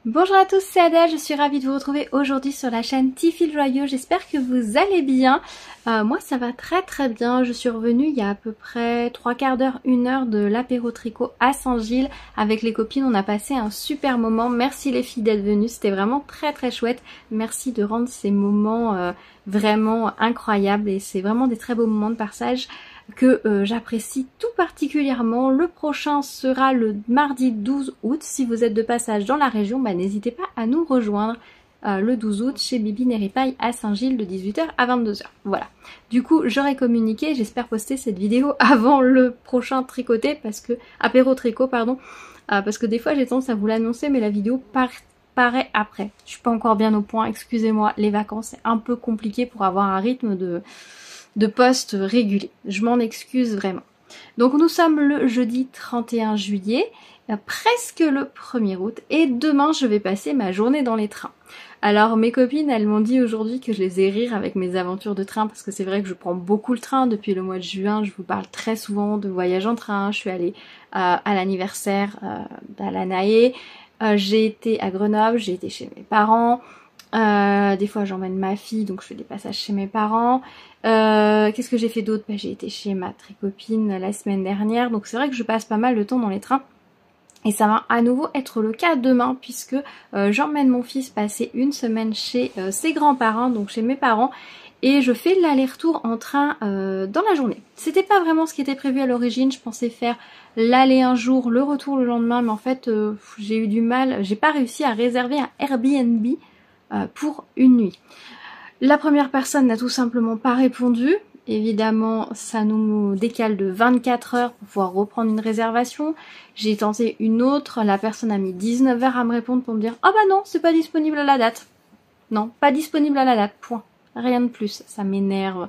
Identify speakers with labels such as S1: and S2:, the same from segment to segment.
S1: Bonjour à tous, c'est Adèle, je suis ravie de vous retrouver aujourd'hui sur la chaîne Tifil Joyeux, j'espère que vous allez bien. Moi ça va très bien, je suis revenue il y a à peu près 3/4 d'heure, 1 heure de l'apéro tricot à Saint-Gilles avec les copines, on a passé un super moment, merci les filles d'être venues, c'était vraiment très chouette, merci de rendre ces moments vraiment incroyables et c'est vraiment des très beaux moments de passage que j'apprécie tout particulièrement. Le prochain sera le mardi 12 août. Si vous êtes de passage dans la région, n'hésitez pas à nous rejoindre le 12 août chez Bibi Neripaille à Saint-Gilles de 18 h à 22 h. Voilà. Du coup, j'aurai communiqué, j'espère poster cette vidéo avant le prochain tricoté, parce que apéro tricot, pardon, parce que des fois j'ai tendance à vous l'annoncer, mais la vidéo paraît après. Je suis pas encore bien au point, excusez-moi, les vacances c'est un peu compliqué pour avoir un rythme de poste régulier. Je m'en excuse vraiment. Donc nous sommes le jeudi 31 juillet, presque le 1er août, et demain je vais passer ma journée dans les trains. Alors mes copines, elles m'ont dit aujourd'hui que je les ai rire avec mes aventures de train, parce que c'est vrai que je prends beaucoup le train depuis le mois de juin, je vous parle très souvent de voyage en train, je suis allée à l'anniversaire d'Alanaé, j'ai été à Grenoble, j'ai été chez mes parents, des fois j'emmène ma fille donc je fais des passages chez mes parents. Qu'est-ce que j'ai fait d'autre? J'ai été chez ma tricopine la semaine dernière, donc c'est vrai que je passe pas mal de temps dans les trains. Et ça va à nouveau être le cas demain puisque j'emmène mon fils passer une semaine chez ses grands-parents, donc chez mes parents, et je fais l'aller-retour en train dans la journée. C'était pas vraiment ce qui était prévu à l'origine, je pensais faire l'aller un jour, le retour le lendemain, mais en fait j'ai eu du mal, j'ai pas réussi à réserver un Airbnb pour une nuit. La première personne n'a tout simplement pas répondu. Évidemment, ça nous décale de 24 heures pour pouvoir reprendre une réservation. J'ai tenté une autre, la personne a mis 19 heures à me répondre pour me dire « Ah bah non, c'est pas disponible à la date ». Non, pas disponible à la date, point. Rien de plus, ça m'énerve.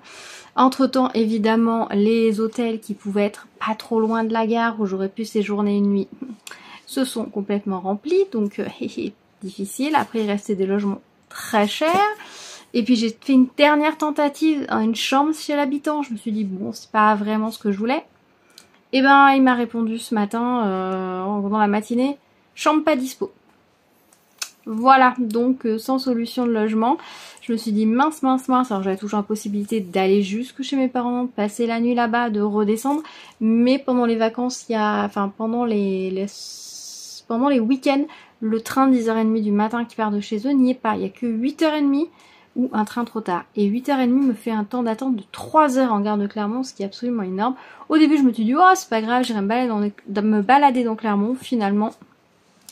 S1: Entre-temps, évidemment, les hôtels qui pouvaient être pas trop loin de la gare où j'aurais pu séjourner une nuit se sont complètement remplis, donc difficile. Après, il restait des logements très chers. Et puis j'ai fait une dernière tentative, une chambre chez l'habitant. Je me suis dit bon, c'est pas vraiment ce que je voulais. Et ben il m'a répondu ce matin, dans la matinée, chambre pas dispo. Voilà, donc sans solution de logement. Je me suis dit mince. Alors j'avais toujours la possibilité d'aller jusque chez mes parents, de passer la nuit là-bas, de redescendre. Mais pendant les vacances, pendant les week-ends, le train de 10h30 du matin qui part de chez eux n'y est pas. Il n'y a que 8h30 ou un train trop tard. Et 8h30 me fait un temps d'attente de 3 heures en gare de Clermont, ce qui est absolument énorme. Au début, je me suis dit, oh, c'est pas grave, j'irai me balader dans Clermont. Finalement,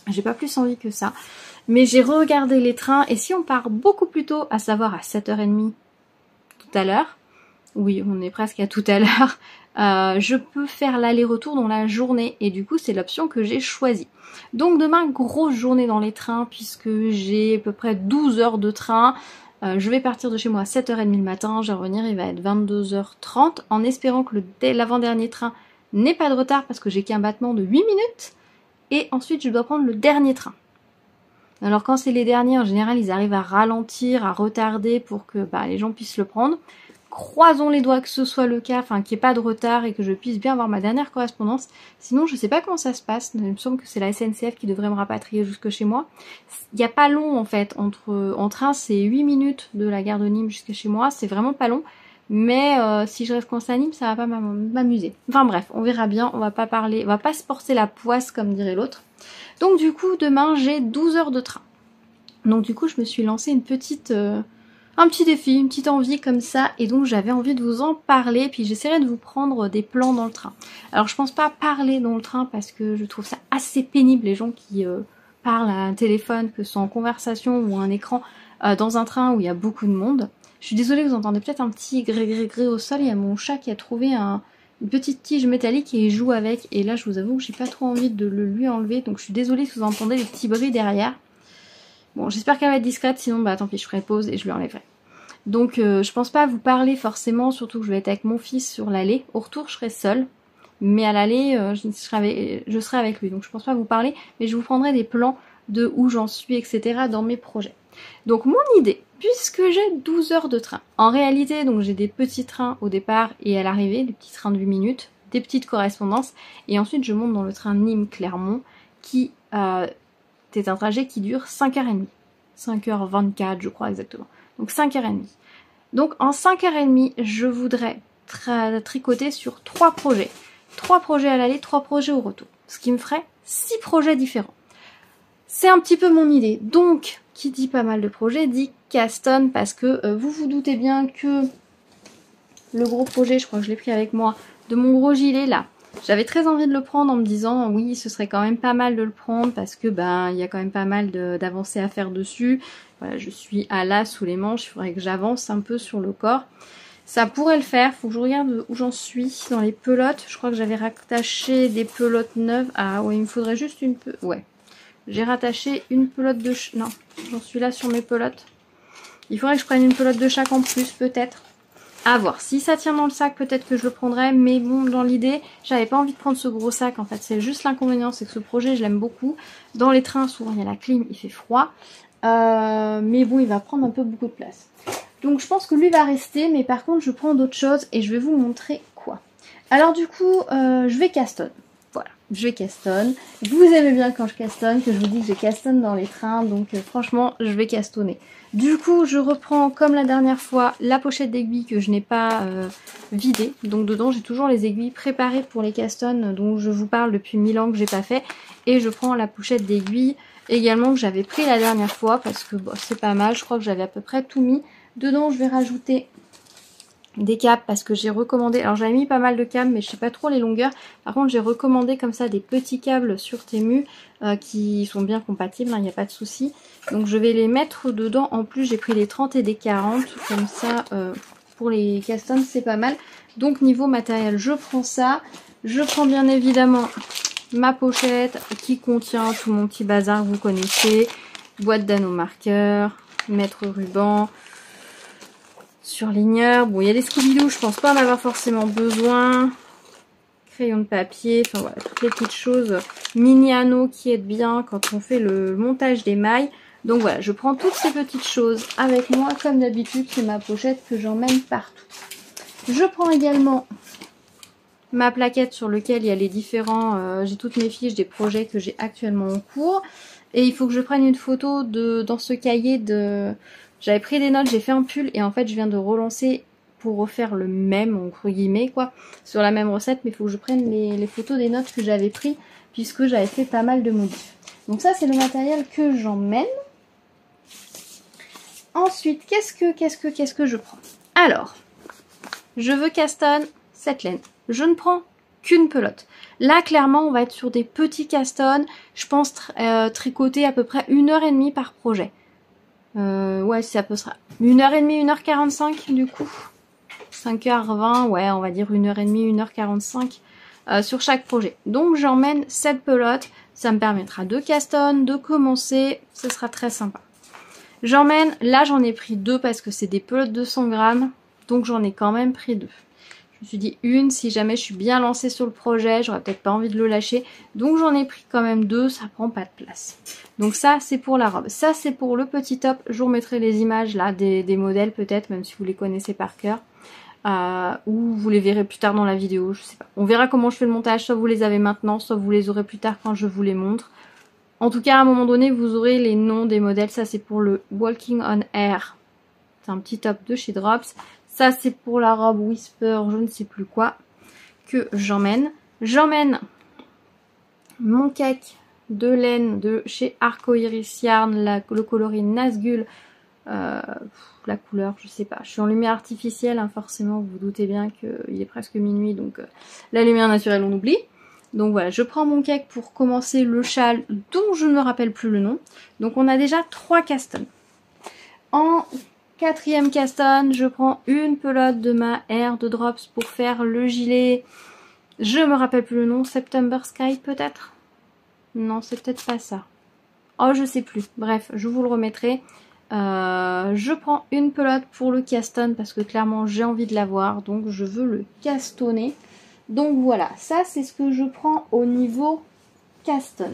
S1: j'ai pas plus envie que ça. Mais j'ai regardé les trains, et si on part beaucoup plus tôt, à savoir à 7h30 tout à l'heure, oui, on est presque à tout à l'heure, je peux faire l'aller-retour dans la journée, et du coup, c'est l'option que j'ai choisie. Donc demain, grosse journée dans les trains, puisque j'ai à peu près 12 heures de train. Je vais partir de chez moi à 7h30 le matin, je vais revenir, il va être 22h30, en espérant que l'avant-dernier train n'ait pas de retard, parce que j'ai qu'un battement de 8 minutes, et ensuite je dois prendre le dernier train. Alors quand c'est les derniers, en général, ils arrivent à ralentir, à retarder pour que les gens puissent le prendre. Croisons les doigts que ce soit le cas, qu'il n'y ait pas de retard et que je puisse bien avoir ma dernière correspondance. Sinon, je sais pas comment ça se passe. Il me semble que c'est la SNCF qui devrait me rapatrier jusque chez moi. Il n'y a pas long en fait. En train, c'est 8 minutes de la gare de Nîmes jusqu'à chez moi. C'est vraiment pas long. Mais si je reste coincée à Nîmes, ça va pas m'amuser. Enfin bref, on verra bien. On va pas se porter la poisse comme dirait l'autre. Donc du coup, demain, j'ai 12 heures de train. Donc du coup, je me suis lancé un petit défi, une petite envie comme ça, et donc j'avais envie de vous en parler, puis j'essaierai de vous prendre des plans dans le train. Alors je pense pas parler dans le train parce que je trouve ça assez pénible, les gens qui parlent à un téléphone, que ce soit en conversation ou à un écran, dans un train où il y a beaucoup de monde. Je suis désolée, vous entendez peut-être un petit gré au sol, il y a mon chat qui a trouvé une petite tige métallique et il joue avec, et là je vous avoue que j'ai pas trop envie de le lui enlever, donc je suis désolée si vous entendez les petits bruits derrière. Bon, j'espère qu'elle va être discrète, sinon tant pis, je ferai pause et je lui enlèverai. Donc je pense pas vous parler forcément, surtout que je vais être avec mon fils sur l'aller. Au retour, je serai seule, mais à l'aller, je serai avec lui. Donc je pense pas vous parler, mais je vous prendrai des plans de où j'en suis, etc. dans mes projets. Donc mon idée, puisque j'ai 12 heures de train, en réalité, donc j'ai des petits trains au départ et à l'arrivée, des petits trains de 8 minutes, des petites correspondances, et ensuite je monte dans le train Nîmes-Clermont qui c'est un trajet qui dure 5h30. 5h24 je crois exactement. Donc 5h30. Donc en 5h30, je voudrais tricoter sur 3 projets. 3 projets à l'aller, 3 projets au retour. Ce qui me ferait 6 projets différents. C'est un petit peu mon idée. Donc, qui dit pas mal de projets, dit Caston, parce que vous vous doutez bien que le gros projet, je crois que je l'ai pris avec moi, de mon gros gilet là, j'avais très envie de le prendre en me disant oui, ce serait quand même pas mal de le prendre parce que ben il y a quand même pas mal d'avancées à faire dessus. Voilà, je suis à l'as sous les manches, il faudrait que j'avance un peu sur le corps. Ça pourrait le faire, faut que je regarde où j'en suis dans les pelotes. Je crois que j'avais rattaché des pelotes neuves. Ah ouais, il me faudrait juste une ouais. J'ai rattaché une pelote de non, j'en suis là sur mes pelotes. Il faudrait que je prenne une pelote de chaque en plus peut-être. À voir. Si ça tient dans le sac, peut-être que je le prendrai. Mais bon, dans l'idée, j'avais pas envie de prendre ce gros sac. En fait, c'est juste l'inconvénient, c'est que ce projet, je l'aime beaucoup. Dans les trains, souvent, il y a la clim, il fait froid. Mais bon, il va prendre un peu beaucoup de place. Donc, je pense que lui va rester. Mais par contre, je prends d'autres choses et je vais vous montrer quoi. Alors, du coup, je vais castonne. Voilà, je castonne. Vous aimez bien quand je castonne, que je vous dis que je castonne dans les trains. Donc, franchement, je vais castonner. Du coup, je reprends comme la dernière fois la pochette d'aiguilles que je n'ai pas vidée. Donc dedans, j'ai toujours les aiguilles préparées pour les castonnes dont je vous parle depuis 1000 ans que j'ai pas fait. Et je prends la pochette d'aiguilles également que j'avais pris la dernière fois parce que bon, c'est pas mal. Je crois que j'avais à peu près tout mis. Dedans, je vais rajouter des câbles parce que j'ai recommandé, alors j'avais mis pas mal de câbles mais je sais pas trop les longueurs, par contre j'ai recommandé comme ça des petits câbles sur Temu qui sont bien compatibles, il n'y a pas de souci, donc je vais les mettre dedans. En plus j'ai pris les 30 et des 40 comme ça pour les castones c'est pas mal. Donc niveau matériel je prends ça, je prends bien évidemment ma pochette qui contient tout mon petit bazar que vous connaissez, boîte d'anneaux marqueurs, mètre ruban, surligneur, bon il y a des Scooby-Doo, je pense pas en avoir forcément besoin, crayon de papier, enfin voilà, toutes les petites choses, mini anneaux qui aident bien quand on fait le montage des mailles. Donc voilà, je prends toutes ces petites choses avec moi, comme d'habitude c'est ma pochette que j'emmène partout. Je prends également ma plaquette sur laquelle il y a les différents, j'ai toutes mes fiches des projets que j'ai actuellement en cours. Et il faut que je prenne une photo dans ce cahier de... J'avais pris des notes, j'ai fait un pull et en fait je viens de relancer pour refaire le même, entre guillemets quoi, sur la même recette. Mais il faut que je prenne les photos des notes que j'avais pris puisque j'avais fait pas mal de modifs. Donc ça c'est le matériel que j'emmène. Ensuite, qu'est-ce que je prends? Alors, je veux castonne cette laine. Je ne prends qu'une pelote. Là, clairement, on va être sur des petits castones. Je pense tricoter à peu près 1h30 par projet. Ouais, ça peut sera 1h30, 1h45 du coup. 5h20, ouais, on va dire 1h30, 1h45 sur chaque projet. Donc, j'emmène cette pelote. Ça me permettra de castonne, de commencer. Ce sera très sympa. J'emmène, là, j'en ai pris 2 parce que c'est des pelotes de 100 grammes. Donc, j'en ai quand même pris 2. Je me suis dit une, si jamais je suis bien lancée sur le projet, j'aurais peut-être pas envie de le lâcher. Donc j'en ai pris quand même 2, ça prend pas de place. Donc ça c'est pour la robe. Ça c'est pour le petit top. Je vous remettrai les images là des modèles peut-être, même si vous les connaissez par cœur. Ou vous les verrez plus tard dans la vidéo, je sais pas. On verra comment je fais le montage, soit vous les avez maintenant, soit vous les aurez plus tard quand je vous les montre. En tout cas à un moment donné vous aurez les noms des modèles. Ça c'est pour le Walking on Air. C'est un petit top de chez Drops. Ça, c'est pour la robe Whisper, je ne sais plus quoi, que j'emmène. J'emmène mon cake de laine de chez Arcoiris Yarn, le coloris Nazgul. La couleur, je sais pas. Je suis en lumière artificielle, hein, forcément, vous vous doutez bien qu'il est presque minuit, donc la lumière naturelle, on oublie. Donc voilà, je prends mon cake pour commencer le châle dont je ne me rappelle plus le nom. Donc on a déjà 3 castones. En 4e castonne, je prends une pelote de ma Air de Drops pour faire le gilet. Je me rappelle plus le nom, September Sky peut-être? Non, c'est peut-être pas ça. Oh, je sais plus. Bref, je vous le remettrai. Je prends une pelote pour le caston parce que clairement j'ai envie de l'avoir, donc je veux le castonner. Donc voilà, ça c'est ce que je prends au niveau caston.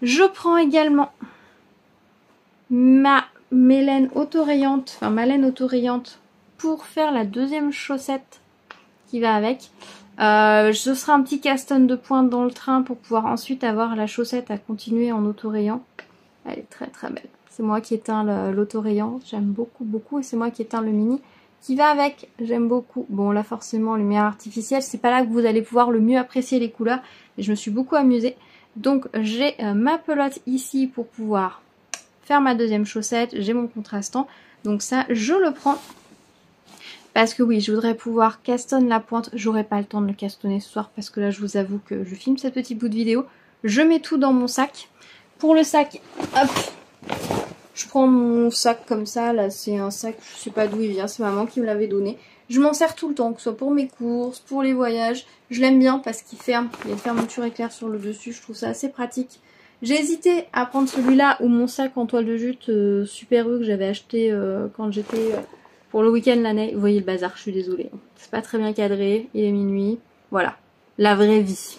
S1: Je prends également ma laine autorayante, enfin ma laine autorayante pour faire la deuxième chaussette qui va avec. Ce sera un petit caston de pointe dans le train pour pouvoir ensuite avoir la chaussette à continuer en autorayant. Elle est très très belle. C'est moi qui éteins l'autorayant, j'aime beaucoup beaucoup, et c'est moi qui éteins le mini qui va avec, j'aime beaucoup. Bon là forcément lumière artificielle, c'est pas là que vous allez pouvoir le mieux apprécier les couleurs, mais je me suis beaucoup amusée. Donc j'ai ma pelote ici pour pouvoir faire ma deuxième chaussette, j'ai mon contrastant, donc ça je le prends. Parce que oui, je voudrais pouvoir castonner la pointe, j'aurai pas le temps de le castonner ce soir parce que là je vous avoue que je filme cette petite bout de vidéo. Je mets tout dans mon sac. Pour le sac, hop, je prends mon sac comme ça, là c'est un sac, je sais pas d'où il vient, c'est maman qui me l'avait donné. Je m'en sers tout le temps, que ce soit pour mes courses, pour les voyages. Je l'aime bien parce qu'il ferme, il y a une fermeture éclair sur le dessus, je trouve ça assez pratique. J'ai hésité à prendre celui-là ou mon sac en toile de jute Super U que j'avais acheté quand j'étais pour le week-end l'année. Vous voyez le bazar, je suis désolée. C'est pas très bien cadré, il est minuit. Voilà, la vraie vie.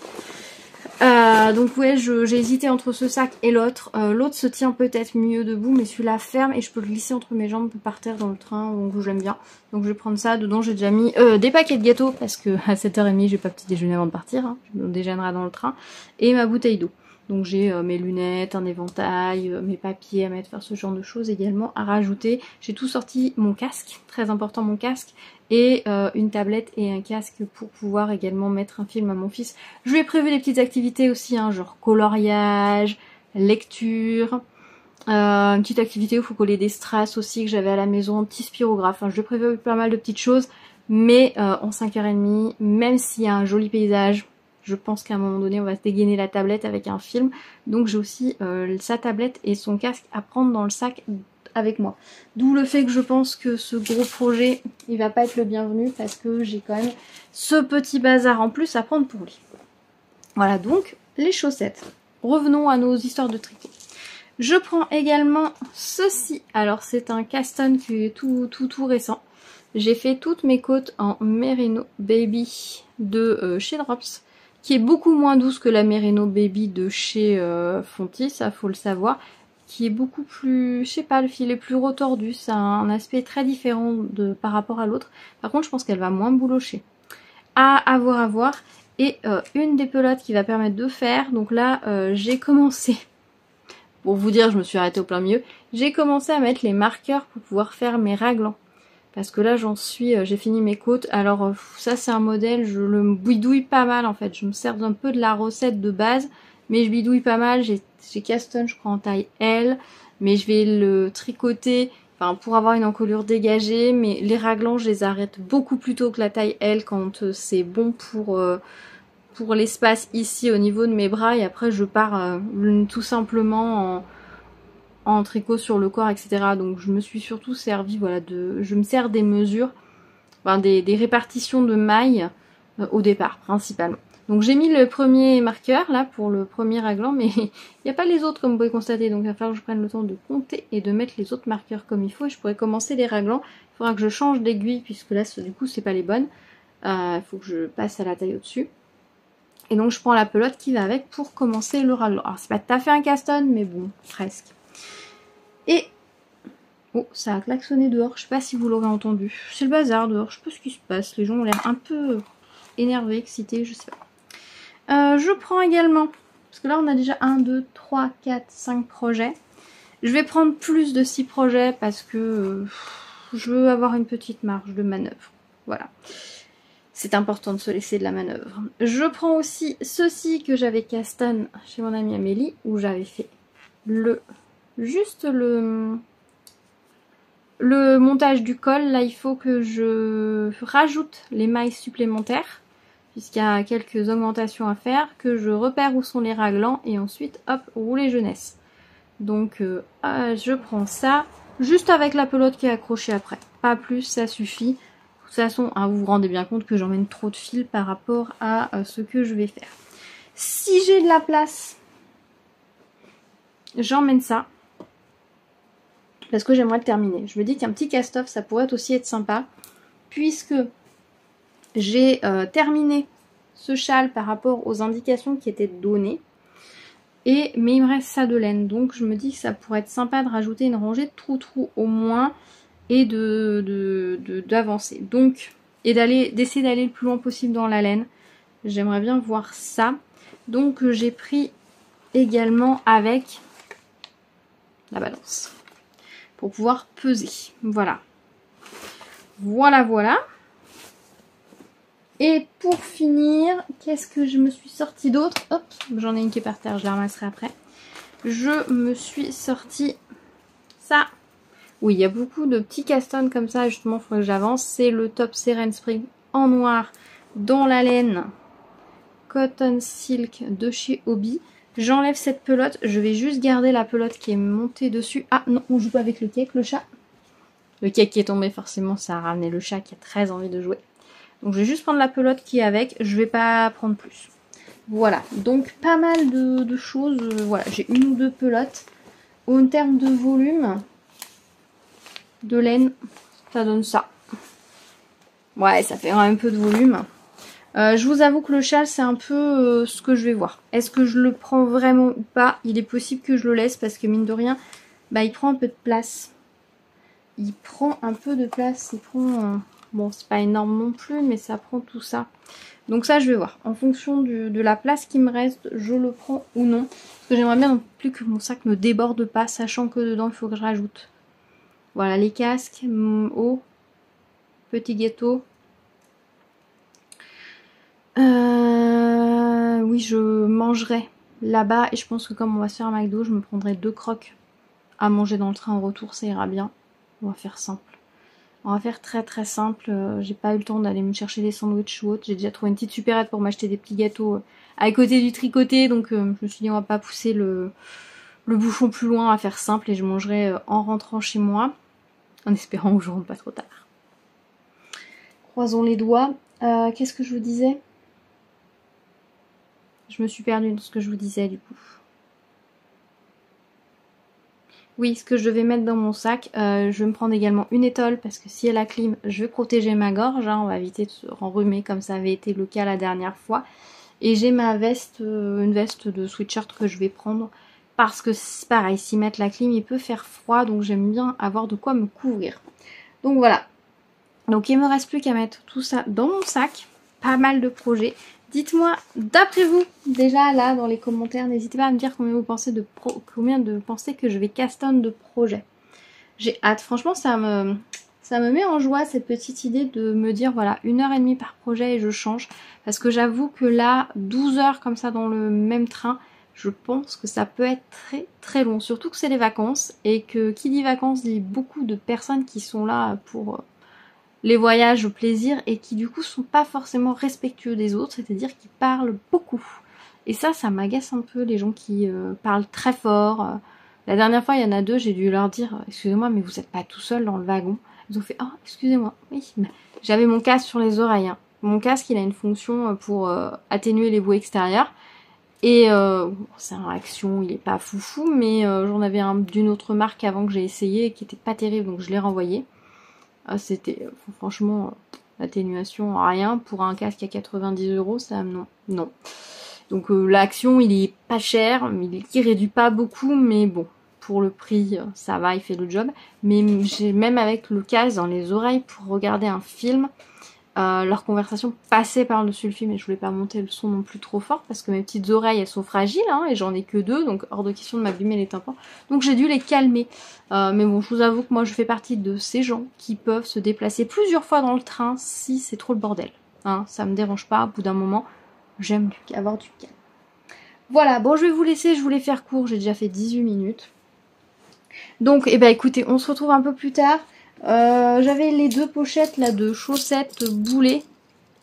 S1: Donc ouais, j'ai hésité entre ce sac et l'autre. L'autre se tient peut-être mieux debout, mais celui-là ferme et je peux le glisser entre mes jambes par terre dans le train, donc j'aime bien. Donc je vais prendre ça. Dedans j'ai déjà mis des paquets de gâteaux parce que à 7h30 j'ai pas petit déjeuner avant de partir. Hein. Je me déjeunerai dans le train. Et ma bouteille d'eau. Donc j'ai mes lunettes, un éventail, mes papiers à mettre, faire ce genre de choses également à rajouter. J'ai tout sorti, mon casque, très important mon casque, et une tablette et un casque pour pouvoir également mettre un film à mon fils. Je lui ai prévu des petites activités aussi, hein, genre coloriage, lecture, une petite activité où il faut coller des strass aussi que j'avais à la maison, un petit spirographe. Enfin, je lui ai prévu pas mal de petites choses, mais en 5h30, même s'il y a un joli paysage, je pense qu'à un moment donné on va se dégainer la tablette avec un film. Donc j'ai aussi sa tablette et son casque à prendre dans le sac avec moi. D'où le fait que je pense que ce gros projet il va pas être le bienvenu parce que j'ai quand même ce petit bazar en plus à prendre pour lui. Voilà donc les chaussettes. Revenons à nos histoires de tricot. Je prends également ceci. Alors c'est un caston qui est tout récent. J'ai fait toutes mes côtes en Merino Baby de chez Drops, qui est beaucoup moins douce que la Merino Baby de chez Fonty, ça faut le savoir, qui est beaucoup plus, je sais pas, le fil est plus retordu, ça a un aspect très différent par rapport à l'autre. Par contre je pense qu'elle va moins boulocher. À voir. Et une des pelotes qui va permettre de faire, donc là j'ai commencé, pour vous dire je me suis arrêtée au plein milieu, j'ai commencé à mettre les marqueurs pour pouvoir faire mes raglans. Parce que là j'en suis, j'ai fini mes côtes. Alors ça c'est un modèle, je le bidouille pas mal en fait. Je me sers un peu de la recette de base, mais je bidouille pas mal. J'ai caston je crois en taille L, mais je vais le tricoter enfin, pour avoir une encolure dégagée. Mais les raglans je les arrête beaucoup plus tôt que la taille L quand c'est bon pour l'espace ici au niveau de mes bras. Et après je pars tout simplement en tricot sur le corps, etc. Donc je me suis surtout servi, voilà, je me sers des mesures, enfin des répartitions de mailles au départ, principalement. Donc j'ai mis le premier marqueur, là, pour le premier raglan, mais il n'y a pas les autres, comme vous pouvez constater. Donc il va falloir que je prenne le temps de compter et de mettre les autres marqueurs comme il faut. Et je pourrais commencer les raglans. Il faudra que je change d'aiguille, puisque là, du coup, c'est pas les bonnes. Il faut que je passe à la taille au-dessus. Et donc je prends la pelote qui va avec pour commencer le raglan. Alors c'est pas tout à fait un caston, mais bon, presque. Et oh, ça a klaxonné dehors, je sais pas si vous l'aurez entendu. C'est le bazar dehors, je sais pas ce qui se passe. Les gens ont l'air un peu énervés, excités, je sais pas. Je prends également, parce que là on a déjà 1, 2, 3, 4, 5 projets. Je vais prendre plus de 6 projets parce que je veux avoir une petite marge de manœuvre. Voilà. C'est important de se laisser de la manœuvre. Je prends aussi ceci que j'avais caston chez mon amie Amélie, où j'avais fait juste le montage du col. Là il faut que je rajoute les mailles supplémentaires puisqu'il y a quelques augmentations à faire, que je repère où sont les raglans et ensuite hop, rouler jeunesse. Donc je prends ça juste avec la pelote qui est accrochée après, pas plus, ça suffit. De toute façon hein, vous vous rendez bien compte que j'emmène trop de fil par rapport à ce que je vais faire. Si j'ai de la place, j'emmène ça parce que j'aimerais le terminer. Je me dis qu'un petit cast-off ça pourrait aussi être sympa puisque j'ai terminé ce châle par rapport aux indications qui étaient données. Mais il me reste ça de laine. Donc je me dis que ça pourrait être sympa de rajouter une rangée de trou-trou au moins. Et d'avancer. Donc, et d'essayer d'aller le plus loin possible dans la laine. J'aimerais bien voir ça. Donc j'ai pris également avec la balance pour pouvoir peser. Voilà. Voilà. Et pour finir, qu'est-ce que je me suis sortie d'autre? Hop, j'en ai une qui est par terre, je la ramasserai après. Je me suis sortie ça. Oui, il y a beaucoup de petits castons comme ça, justement, il faut que j'avance. C'est le Top Seren Spring en noir dans la laine Cotton Silk de chez Hobby. J'enlève cette pelote, je vais juste garder la pelote qui est montée dessus. Ah non, on joue pas avec le cake, le chat. Le cake qui est tombé, forcément, ça a ramené le chat qui a très envie de jouer. Donc je vais juste prendre la pelote qui est avec, je vais pas prendre plus. Voilà, donc pas mal de choses. Voilà, j'ai une ou deux pelotes. En termes de volume de laine, ça donne ça. Ouais, ça fait un peu de volume. Je vous avoue que le châle, c'est un peu ce que je vais voir. Est-ce que je le prends vraiment ou pas? Il est possible que je le laisse parce que mine de rien, bah, il prend un peu de place. Il prend un peu de place. Il prend... bon, c'est pas énorme non plus, mais ça prend tout ça. Donc ça, je vais voir. En fonction de la place qui me reste, je le prends ou non. Parce que j'aimerais bien non plus que mon sac ne déborde pas, sachant que dedans, il faut que je rajoute. Voilà, les casques, eau, petit gâteau. Oui, je mangerai là-bas et je pense que comme on va se faire un McDo, je me prendrai 2 croques à manger dans le train en retour, ça ira bien. On va faire simple. On va faire très simple. J'ai pas eu le temps d'aller me chercher des sandwichs ou autre. J'ai déjà trouvé une petite supérette pour m'acheter des petits gâteaux à côté du tricoté. Donc je me suis dit on va pas pousser le bouchon plus loin, à faire simple et je mangerai en rentrant chez moi. En espérant que je rentre pas trop tard. Croisons les doigts. Qu'est-ce que je vous disais? Je me suis perdue dans ce que je vous disais du coup. Oui, ce que je vais mettre dans mon sac, je vais me prendre également une étole parce que si elle a clim, je vais protéger ma gorge. Hein, on va éviter de se renrhumer comme ça avait été le cas la dernière fois. Et j'ai ma veste, une veste de sweatshirt que je vais prendre parce que c'est pareil, si mettre la clim, il peut faire froid. Donc j'aime bien avoir de quoi me couvrir. Donc voilà. Donc il me reste plus qu'à mettre tout ça dans mon sac. Pas mal de projets. Dites-moi, d'après vous, déjà là dans les commentaires, n'hésitez pas à me dire combien vous pensez que je vais caston de projets. J'ai hâte, franchement ça me met en joie cette petite idée de me dire voilà 1h30 par projet et je change. Parce que j'avoue que là, 12 heures comme ça dans le même train, je pense que ça peut être très long. Surtout que c'est les vacances et que qui dit vacances dit beaucoup de personnes qui sont là pour... les voyages au plaisir et qui du coup sont pas forcément respectueux des autres, c'est-à-dire qu'ils parlent beaucoup. Et ça m'agace un peu les gens qui parlent très fort. La dernière fois il y en a deux, j'ai dû leur dire excusez-moi mais vous n'êtes pas tout seul dans le wagon. Ils ont fait oh excusez-moi, oui, j'avais mon casque sur les oreilles. Hein. Mon casque il a une fonction pour atténuer les bruits extérieurs. Et c'est un Action, il est pas foufou, mais j'en avais un d'une autre marque avant que j'ai essayé et qui était pas terrible donc je l'ai renvoyé. C'était franchement l'atténuation rien pour un casque à 90 €, ça non. Donc l'Action il est pas cher, il réduit pas beaucoup, mais bon pour le prix ça va, il fait le job. Mais j'ai même avec le casque dans les oreilles pour regarder un film, leur conversation passait par-dessus le film et je voulais pas monter le son non plus trop fort parce que mes petites oreilles elles sont fragiles hein, et j'en ai que 2 donc hors de question de m'abîmer les tympans. Donc j'ai dû les calmer. Mais bon je vous avoue que moi je fais partie de ces gens qui peuvent se déplacer plusieurs fois dans le train si c'est trop le bordel. Hein, ça me dérange pas, au bout d'un moment j'aime avoir du calme. Voilà, bon je vais vous laisser, je voulais faire court, j'ai déjà fait 18 minutes. Donc eh ben écoutez, on se retrouve un peu plus tard. J'avais les 2 pochettes là de chaussettes boulées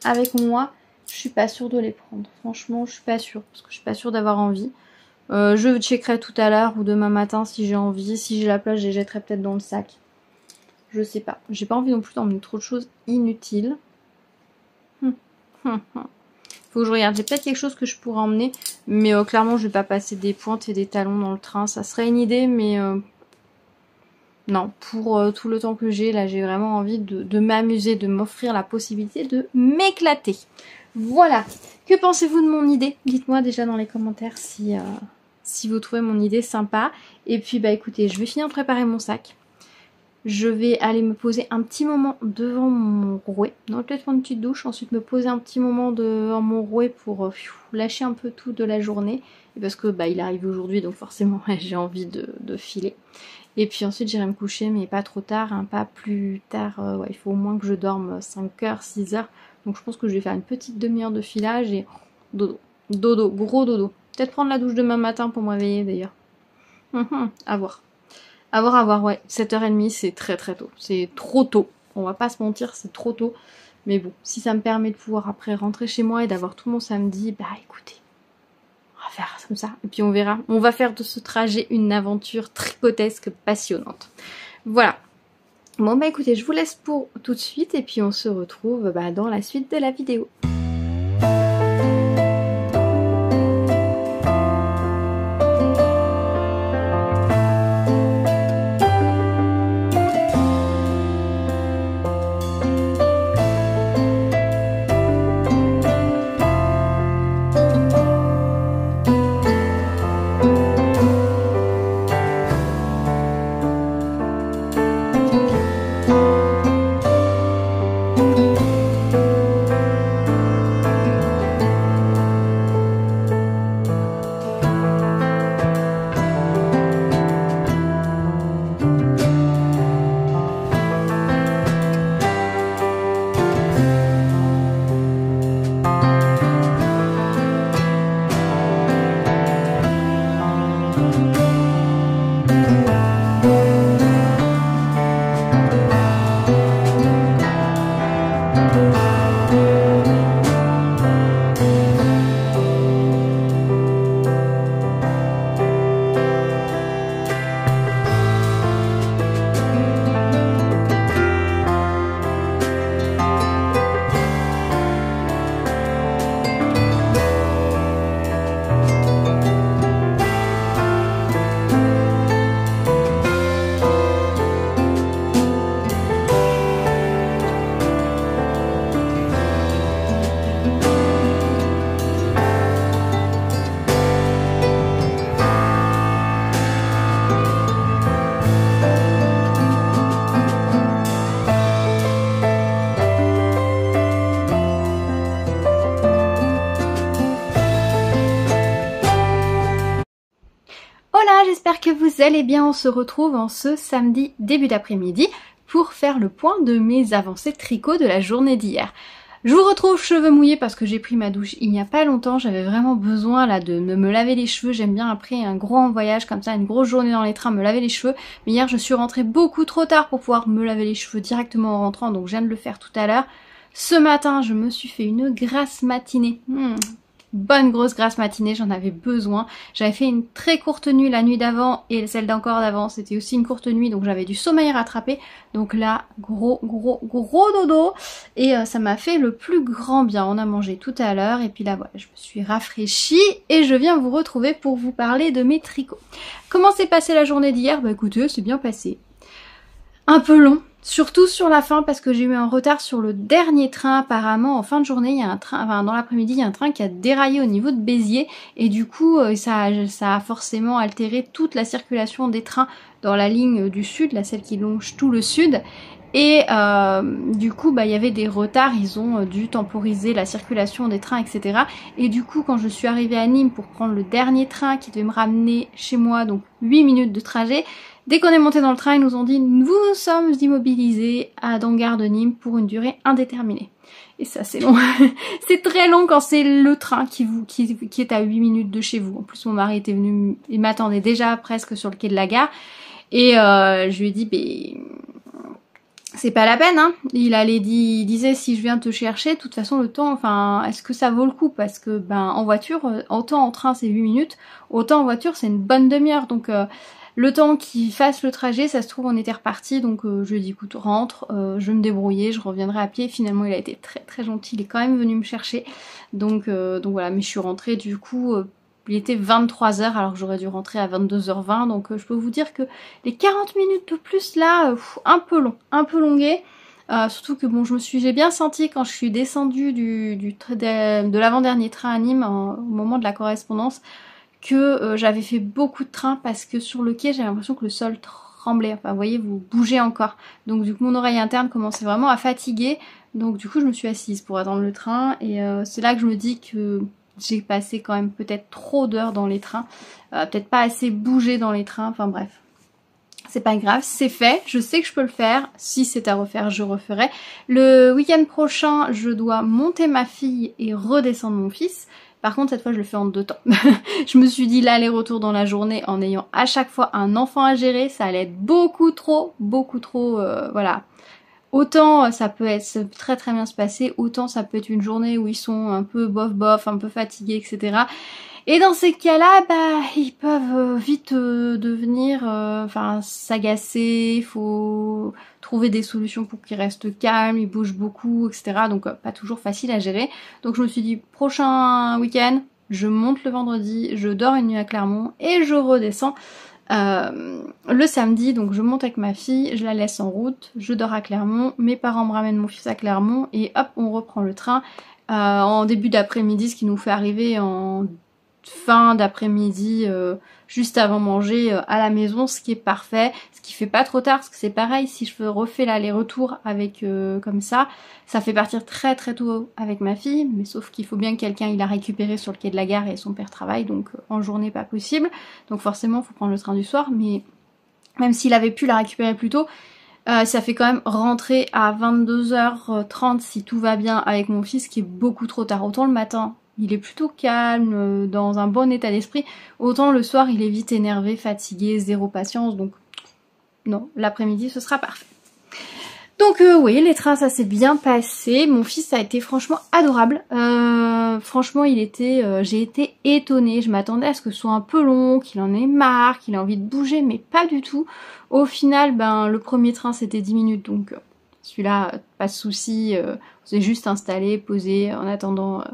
S1: avec moi. Je suis pas sûre de les prendre. Franchement, je suis pas sûre. Parce que je suis pas sûre d'avoir envie. Je checkerai tout à l'heure ou demain matin si j'ai envie. Si j'ai la place, je les jetterai peut-être dans le sac. Je sais pas. J'ai pas envie non plus d'emmener trop de choses inutiles. Faut que je regarde. J'ai peut-être quelque chose que je pourrais emmener. Mais clairement, je vais pas passer des pointes et des talons dans le train. Ça serait une idée, mais... non, pour tout le temps que j'ai, là j'ai vraiment envie de m'amuser, de m'offrir la possibilité de m'éclater. Voilà. Que pensez-vous de mon idée? Dites-moi déjà dans les commentaires si vous trouvez mon idée sympa. Et puis bah écoutez, je vais finir de préparer mon sac. Je vais aller me poser un petit moment devant mon rouet. Non, peut-être prendre une petite douche, ensuite me poser un petit moment devant mon rouet pour lâcher un peu tout de la journée. Et parce que il arrive aujourd'hui, donc forcément j'ai envie de filer. Et puis ensuite j'irai me coucher, mais pas trop tard, hein, pas plus tard. Ouais, il faut au moins que je dorme 5h, 6h. Donc je pense que je vais faire une petite demi-heure de filage et dodo. Dodo, gros dodo. Peut-être prendre la douche demain matin pour me réveiller d'ailleurs. À voir. À voir, ouais. 7h30, c'est très très tôt. C'est trop tôt. On va pas se mentir, c'est trop tôt. Mais bon, si ça me permet de pouvoir après rentrer chez moi et d'avoir tout mon samedi, écoutez, on va faire comme ça. Et puis on verra. On va faire de ce trajet une aventure tricotesque passionnante. Voilà. Bon écoutez, je vous laisse pour tout de suite et puis on se retrouve dans la suite de la vidéo. J'espère que vous allez bien. On se retrouve en ce samedi début d'après-midi pour faire le point de mes avancées tricot de la journée d'hier. Je vous retrouve cheveux mouillés parce que j'ai pris ma douche il n'y a pas longtemps. J'avais vraiment besoin là de me laver les cheveux. J'aime bien après un grand voyage comme ça, une grosse journée dans les trains, me laver les cheveux. Mais hier je suis rentrée beaucoup trop tard pour pouvoir me laver les cheveux directement en rentrant, donc je viens de le faire tout à l'heure. Ce matin je me suis fait une grasse matinée. Bonne grosse grasse matinée, j'en avais besoin. J'avais fait une très courte nuit la nuit d'avant et celle d'encore d'avant, c'était aussi une courte nuit, donc j'avais du sommeil rattrapé. Donc là, gros dodo et ça m'a fait le plus grand bien. On a mangé tout à l'heure et puis là voilà, je me suis rafraîchie et je viens vous retrouver pour vous parler de mes tricots. Comment s'est passée la journée d'hier? Écoutez, c'est bien passé. Un peu long. Surtout sur la fin parce que j'ai eu un retard sur le dernier train apparemment. En fin de journée, il y a un train, enfin dans l'après-midi, il y a un train qui a déraillé au niveau de Béziers et du coup ça a forcément altéré toute la circulation des trains dans la ligne du sud, là celle qui longe tout le sud. Et du coup il y avait des retards, ils ont dû temporiser la circulation des trains, etc. Et du coup quand je suis arrivée à Nîmes pour prendre le dernier train qui devait me ramener chez moi, donc 8 minutes de trajet, dès qu'on est monté dans le train, ils nous ont dit « Nous sommes immobilisés dans Gare de Nîmes pour une durée indéterminée ». Et ça c'est long. C'est très long quand c'est le train qui est à 8 minutes de chez vous. En plus mon mari était venu, il m'attendait déjà presque sur le quai de la gare. Et je lui ai dit c'est pas la peine, hein. Il disait si je viens te chercher, de toute façon le temps, enfin, est-ce que ça vaut le coup? Parce que en voiture, autant en train c'est 8 minutes, autant en voiture c'est une bonne demi-heure. Donc le temps qu'il fasse le trajet, ça se trouve on était reparti, donc je lui ai dit écoute rentre, je vais me débrouiller, je reviendrai à pied. Finalement il a été très très gentil, il est quand même venu me chercher. Donc voilà, mais je suis rentrée du coup. Il était 23h alors que j'aurais dû rentrer à 22h20, donc je peux vous dire que les 40 minutes de plus là, un peu long, un peu longué. Surtout que bon, j'ai bien senti quand je suis descendue de l'avant-dernier train à Nîmes au moment de la correspondance que j'avais fait beaucoup de trains parce que sur le quai j'ai l'impression que le sol tremblez, enfin vous voyez, vous bougez encore. Donc du coup mon oreille interne commençait vraiment à fatiguer. Donc du coup je me suis assise pour attendre le train et c'est là que je me dis que j'ai passé quand même peut-être trop d'heures dans les trains, peut-être pas assez bougé dans les trains, enfin bref. C'est pas grave, c'est fait, je sais que je peux le faire, si c'est à refaire, je referai. Le week-end prochain, je dois monter ma fille et redescendre mon fils. Par contre, cette fois, je le fais en 2 temps. Je me suis dit l'aller-retour dans la journée en ayant à chaque fois un enfant à gérer, ça allait être beaucoup trop, voilà. Autant ça peut être très très bien se passer, autant ça peut être une journée où ils sont un peu bof bof, un peu fatigués, etc. Et dans ces cas-là, bah, ils peuvent vite devenir, s'agacer, il faut trouver des solutions pour qu'ils restent calmes, ils bougent beaucoup, etc. Donc pas toujours facile à gérer. Donc je me suis dit, prochain week-end, je monte le vendredi, je dors une nuit à Clermont et je redescends le samedi. Donc je monte avec ma fille, je la laisse en route, je dors à Clermont, mes parents me ramènent mon fils à Clermont et hop, on reprend le train en début d'après-midi, ce qui nous fait arriver en fin d'après-midi, juste avant manger à la maison, ce qui est parfait, ce qui fait pas trop tard, parce que c'est pareil, si je refais l'aller-retour avec comme ça fait partir très très tôt avec ma fille, mais sauf qu'il faut bien que quelqu'un il la récupéré sur le quai de la gare et son père travaille, donc en journée pas possible, donc forcément faut prendre le train du soir, mais même s'il avait pu la récupérer plus tôt, ça fait quand même rentrer à 22h30 si tout va bien avec mon fils, qui est beaucoup trop tard. Autant le matin, il est plutôt calme, dans un bon état d'esprit, autant le soir, il est vite énervé, fatigué, zéro patience, donc non, l'après-midi, ce sera parfait. Donc oui, les trains, ça s'est bien passé. Mon fils a été franchement adorable. Franchement, j'ai été étonnée. Je m'attendais à ce que ce soit un peu long, qu'il en ait marre, qu'il ait envie de bouger, mais pas du tout. Au final, le premier train, c'était 10 minutes, donc celui-là, pas de souci. On s'est juste installé, posé, en attendant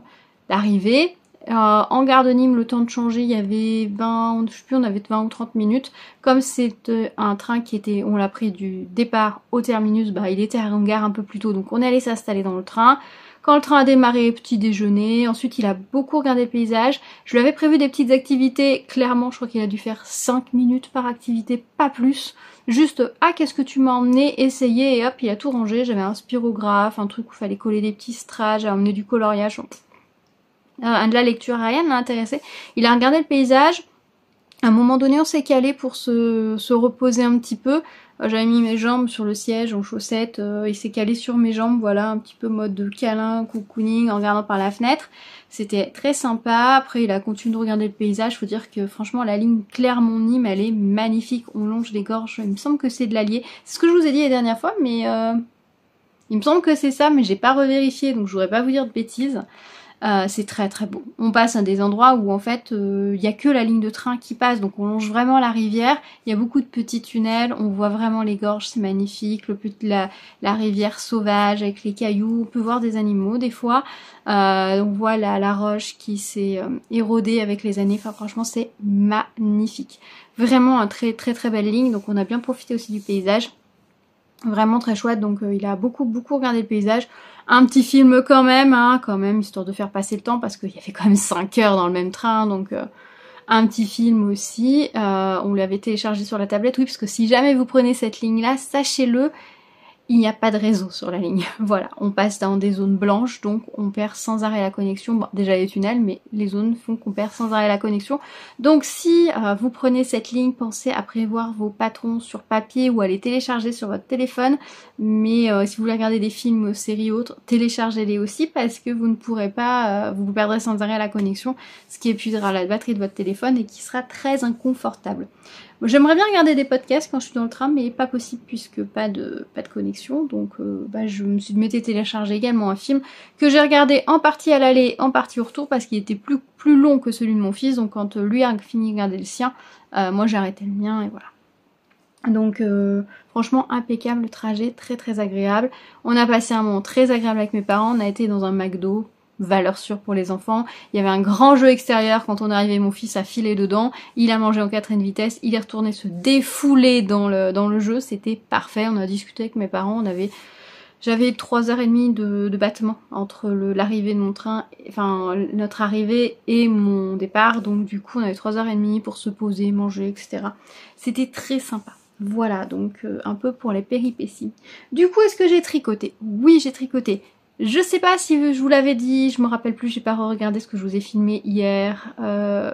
S1: d'arriver. En gare de Nîmes, le temps de changer, il y avait 20, je sais plus, on avait 20 ou 30 minutes. Comme c'est un train on l'a pris du départ au terminus, il était en gare un peu plus tôt, donc on est allé s'installer dans le train. Quand le train a démarré, petit déjeuner, ensuite il a beaucoup regardé le paysage. Je lui avais prévu des petites activités, clairement je crois qu'il a dû faire 5 minutes par activité, pas plus. Juste, qu'est-ce que tu m'as emmené, essayer, et hop, il a tout rangé. J'avais un spirographe, un truc où il fallait coller des petits strass, j'ai emmené du coloriage. De la lecture, rien ne l'a intéressé. Il a regardé le paysage. À un moment donné, on s'est calé pour se reposer un petit peu. J'avais mis mes jambes sur le siège en chaussettes. Il s'est calé sur mes jambes, voilà, un petit peu mode de câlin, cocooning, en regardant par la fenêtre. C'était très sympa. Après, il a continué de regarder le paysage. Faut dire que franchement, la ligne Clermont-Nîmes, elle est magnifique. On longe les gorges. Il me semble que c'est de l'Allier. C'est ce que je vous ai dit la dernière fois, mais il me semble que c'est ça, mais j'ai pas revérifié, donc je voudrais pas vous dire de bêtises. C'est très très beau. On passe à des endroits où en fait il n'y a que la ligne de train qui passe, donc on longe vraiment la rivière. Il y a beaucoup de petits tunnels, on voit vraiment les gorges, c'est magnifique. La rivière sauvage avec les cailloux, on peut voir des animaux des fois. On voit la roche qui s'est érodée avec les années. Enfin franchement c'est magnifique. Vraiment un très très très belle ligne, donc on a bien profité aussi du paysage. Vraiment très chouette, donc il a beaucoup regardé le paysage. Un petit film quand même, histoire de faire passer le temps, parce qu'il y avait quand même 5 heures dans le même train, donc un petit film aussi. On l'avait téléchargé sur la tablette, oui, parce que si jamais vous prenez cette ligne-là, sachez-le, il n'y a pas de réseau sur la ligne. Voilà, on passe dans des zones blanches, donc on perd sans arrêt la connexion. Bon, déjà les tunnels, mais les zones font qu'on perd sans arrêt la connexion. Donc si vous prenez cette ligne, pensez à prévoir vos patrons sur papier ou à les télécharger sur votre téléphone. Mais si vous voulez regarder des films, séries ou autres, téléchargez-les aussi, parce que vous ne pourrez pas, vous perdrez sans arrêt la connexion, ce qui épuisera la batterie de votre téléphone et qui sera très inconfortable. J'aimerais bien regarder des podcasts quand je suis dans le train, mais pas possible puisque pas de connexion. Donc je me suis téléchargé également un film que j'ai regardé en partie à l'aller, en partie au retour, parce qu'il était plus long que celui de mon fils. Donc quand lui a fini de regarder le sien, moi j'ai arrêté le mien et voilà. Donc franchement impeccable le trajet, très très agréable. On a passé un moment très agréable avec mes parents, on a été dans un McDo, valeur sûre pour les enfants. Il y avait un grand jeu extérieur, quand on est arrivé, mon fils a filé dedans, il a mangé en 4ème vitesse, il est retourné se défouler dans le jeu, c'était parfait. On a discuté avec mes parents, j'avais 3h30 de battement entre l'arrivée de mon train, enfin notre arrivée et mon départ, donc du coup on avait 3h30 pour se poser, manger, etc. C'était très sympa. Voilà, donc un peu pour les péripéties. Du coup, est-ce que j'ai tricoté? Oui, j'ai tricoté. Je sais pas si je vous l'avais dit, je me rappelle plus, j'ai pas regardé ce que je vous ai filmé hier,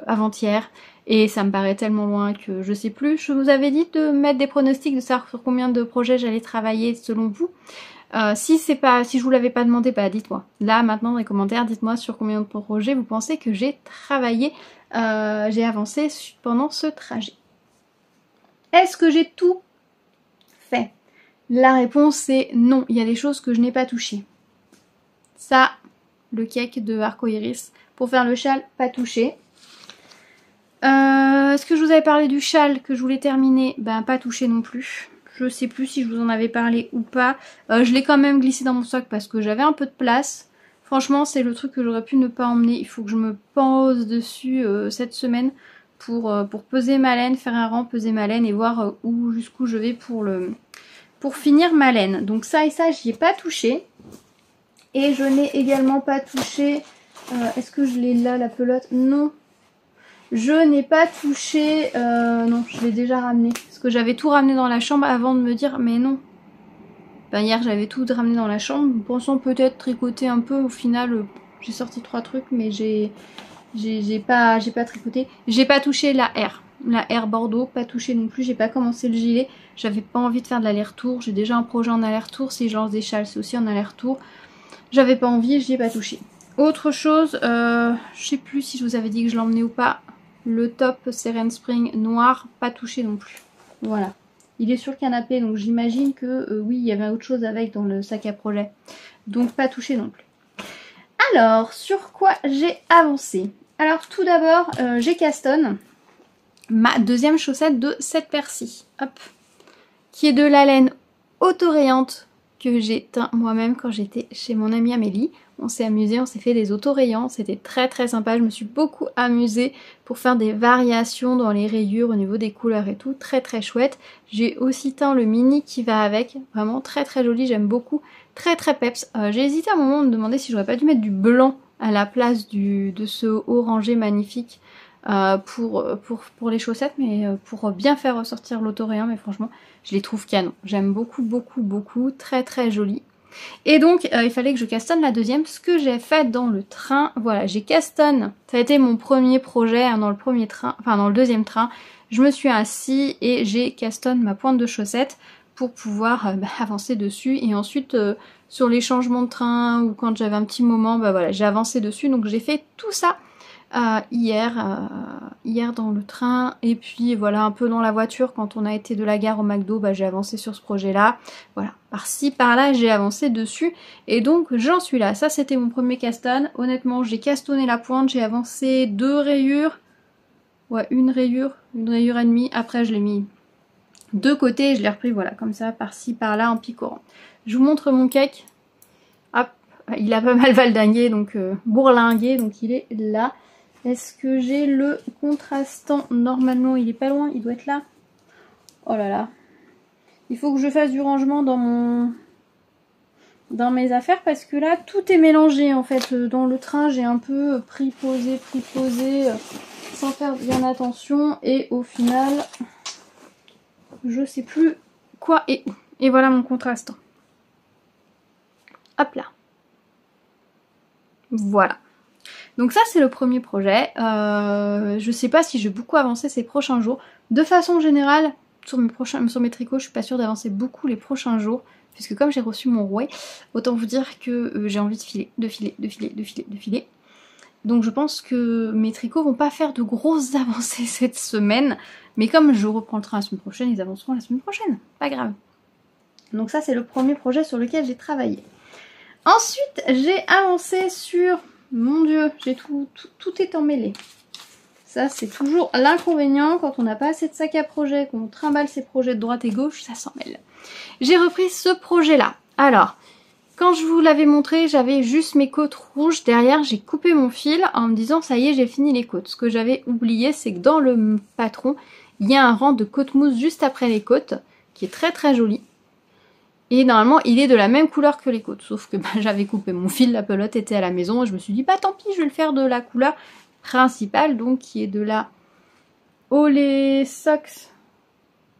S1: avant-hier, et ça me paraît tellement loin que je sais plus. Je vous avais dit de mettre des pronostics, de savoir sur combien de projets j'allais travailler selon vous. Si je vous l'avais pas demandé, bah dites-moi. Là, maintenant, dans les commentaires, dites-moi sur combien de projets vous pensez que j'ai travaillé, j'ai avancé pendant ce trajet. Est-ce que j'ai tout fait? La réponse est non, il y a des choses que je n'ai pas touchées. Ça, le cake de Arcoiris. Pour faire le châle, pas touché. Est-ce que je vous avais parlé du châle que je voulais terminer? Ben, pas touché non plus. Je sais plus si je vous en avais parlé ou pas. Je l'ai quand même glissé dans mon sac parce que j'avais un peu de place. Franchement, c'est le truc que j'aurais pu ne pas emmener. Il faut que je me pose dessus cette semaine pour peser ma laine, faire un rang, peser ma laine et voir jusqu'où je vais pour finir ma laine. Donc ça et ça, j'y ai pas touché. Et je n'ai également pas touché... Est-ce que je l'ai là, la pelote? Non. Je n'ai pas touché... non, je l'ai déjà ramené. Parce que j'avais tout ramené dans la chambre avant de me dire, mais non. Ben, hier, j'avais tout ramené dans la chambre, pensant peut-être tricoter un peu. Au final, j'ai sorti 3 trucs, mais j'ai pas tricoté. J'ai pas touché la R Bordeaux, pas touché non plus. J'ai pas commencé le gilet. J'avais pas envie de faire de l'aller-retour. J'ai déjà un projet en aller-retour. Si je lance des châles, c'est aussi en aller-retour. J'avais pas envie, j'y ai pas touché. Autre chose, je sais plus si je vous avais dit que je l'emmenais ou pas. Le top Seren Spring noir, pas touché non plus. Voilà. Il est sur le canapé, donc j'imagine que oui, il y avait autre chose avec dans le sac à projet. Donc pas touché non plus. Alors, sur quoi j'ai avancé? Alors tout d'abord, j'ai Caston, ma deuxième chaussette de 7 persil. Hop. Qui est de la laine autorayante que j'ai teint moi-même quand j'étais chez mon amie Amélie. On s'est amusé, on s'est fait des autorayants, c'était très très sympa. Je me suis beaucoup amusée pour faire des variations dans les rayures au niveau des couleurs et tout, très très chouette. J'ai aussi teint le mini qui va avec, vraiment très très joli, j'aime beaucoup, très très peps. J'ai hésité à un moment de me demander si j'aurais pas dû mettre du blanc à la place de ce orangé magnifique pour les chaussettes, mais pour bien faire ressortir l'autorayon, mais franchement je les trouve canon. J'aime beaucoup beaucoup beaucoup, très très joli. Et donc il fallait que je castonne la deuxième, ce que j'ai fait dans le train. Voilà, j'ai castonne, ça a été mon premier projet hein, dans le premier train, enfin dans le deuxième train. Je me suis assise et j'ai castonne ma pointe de chaussette pour pouvoir avancer dessus. Et ensuite sur les changements de train ou quand j'avais un petit moment, voilà, j'ai avancé dessus. Donc j'ai fait tout ça hier dans le train, et puis voilà un peu dans la voiture quand on a été de la gare au McDo, j'ai avancé sur ce projet là, voilà, par-ci par-là j'ai avancé dessus, et donc j'en suis là. Ça c'était mon premier caston, honnêtement j'ai castonné la pointe, j'ai avancé 2 rayures, ouais une rayure et demie, après je l'ai mis de côté et je l'ai repris voilà comme ça par-ci par-là en picorant. Je vous montre mon cake, hop, il a pas mal valdingué, donc bourlingué, donc il est là. Est-ce que j'ai le contrastant? Normalement, il est pas loin, il doit être là. Oh là là. Il faut que je fasse du rangement dans mes affaires parce que là, tout est mélangé en fait. Dans le train, j'ai un peu pris, posé, sans faire bien attention. Et au final, je sais plus quoi et où. Et voilà mon contrastant. Hop là. Voilà. Donc ça c'est le premier projet, je sais pas si je vais beaucoup avancer ces prochains jours. De façon générale, sur mes tricots, je suis pas sûre d'avancer beaucoup les prochains jours, puisque comme j'ai reçu mon rouet, autant vous dire que j'ai envie de filer. Donc je pense que mes tricots vont pas faire de grosses avancées cette semaine, mais comme je reprends le train la semaine prochaine, ils avanceront la semaine prochaine, pas grave. Donc ça c'est le premier projet sur lequel j'ai travaillé. Ensuite j'ai avancé sur... Mon dieu, j'ai tout est emmêlé. Ça, c'est toujours l'inconvénient quand on n'a pas assez de sac à projet, qu'on trimballe ses projets de droite et gauche, ça s'emmêle. J'ai repris ce projet-là. Alors, quand je vous l'avais montré, j'avais juste mes côtes rouges. Derrière, j'ai coupé mon fil en me disant, ça y est, j'ai fini les côtes. Ce que j'avais oublié, c'est que dans le patron, il y a un rang de côte mousse juste après les côtes, qui est très très joli. Et normalement, il est de la même couleur que les côtes. Sauf que j'avais coupé mon fil, la pelote était à la maison. Et je me suis dit, tant pis, je vais le faire de la couleur principale. Donc, qui est de la Olé Socks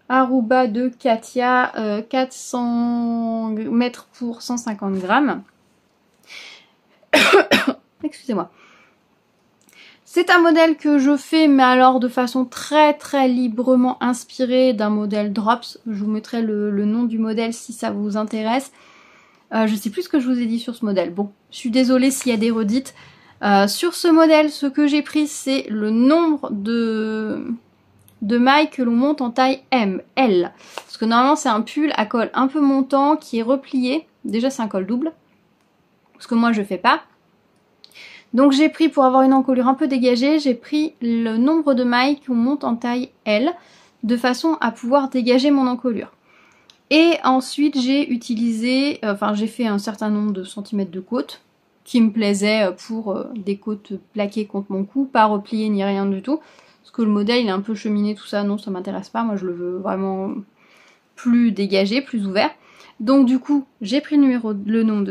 S1: Aruba de Katia, 400 mètres pour 150 grammes. Excusez-moi. C'est un modèle que je fais, mais alors de façon très très librement inspirée d'un modèle Drops. Je vous mettrai le nom du modèle si ça vous intéresse. Je sais plus ce que je vous ai dit sur ce modèle. Bon, je suis désolée s'il y a des redites. Sur ce modèle, ce que j'ai pris, c'est le nombre de mailles que l'on monte en taille M, L. Parce que normalement, c'est un pull à col un peu montant qui est replié. Déjà, c'est un col double. Parce que moi, je fais pas. Donc j'ai pris, pour avoir une encolure un peu dégagée, j'ai pris le nombre de mailles qu'on monte en taille L, de façon à pouvoir dégager mon encolure. Et ensuite j'ai utilisé, j'ai fait un certain nombre de centimètres de côte, qui me plaisait pour des côtes plaquées contre mon cou, pas repliées ni rien du tout. Parce que le modèle il est un peu cheminé, tout ça, non ça m'intéresse pas, moi je le veux vraiment plus dégagé, plus ouvert. Donc du coup j'ai pris le nombre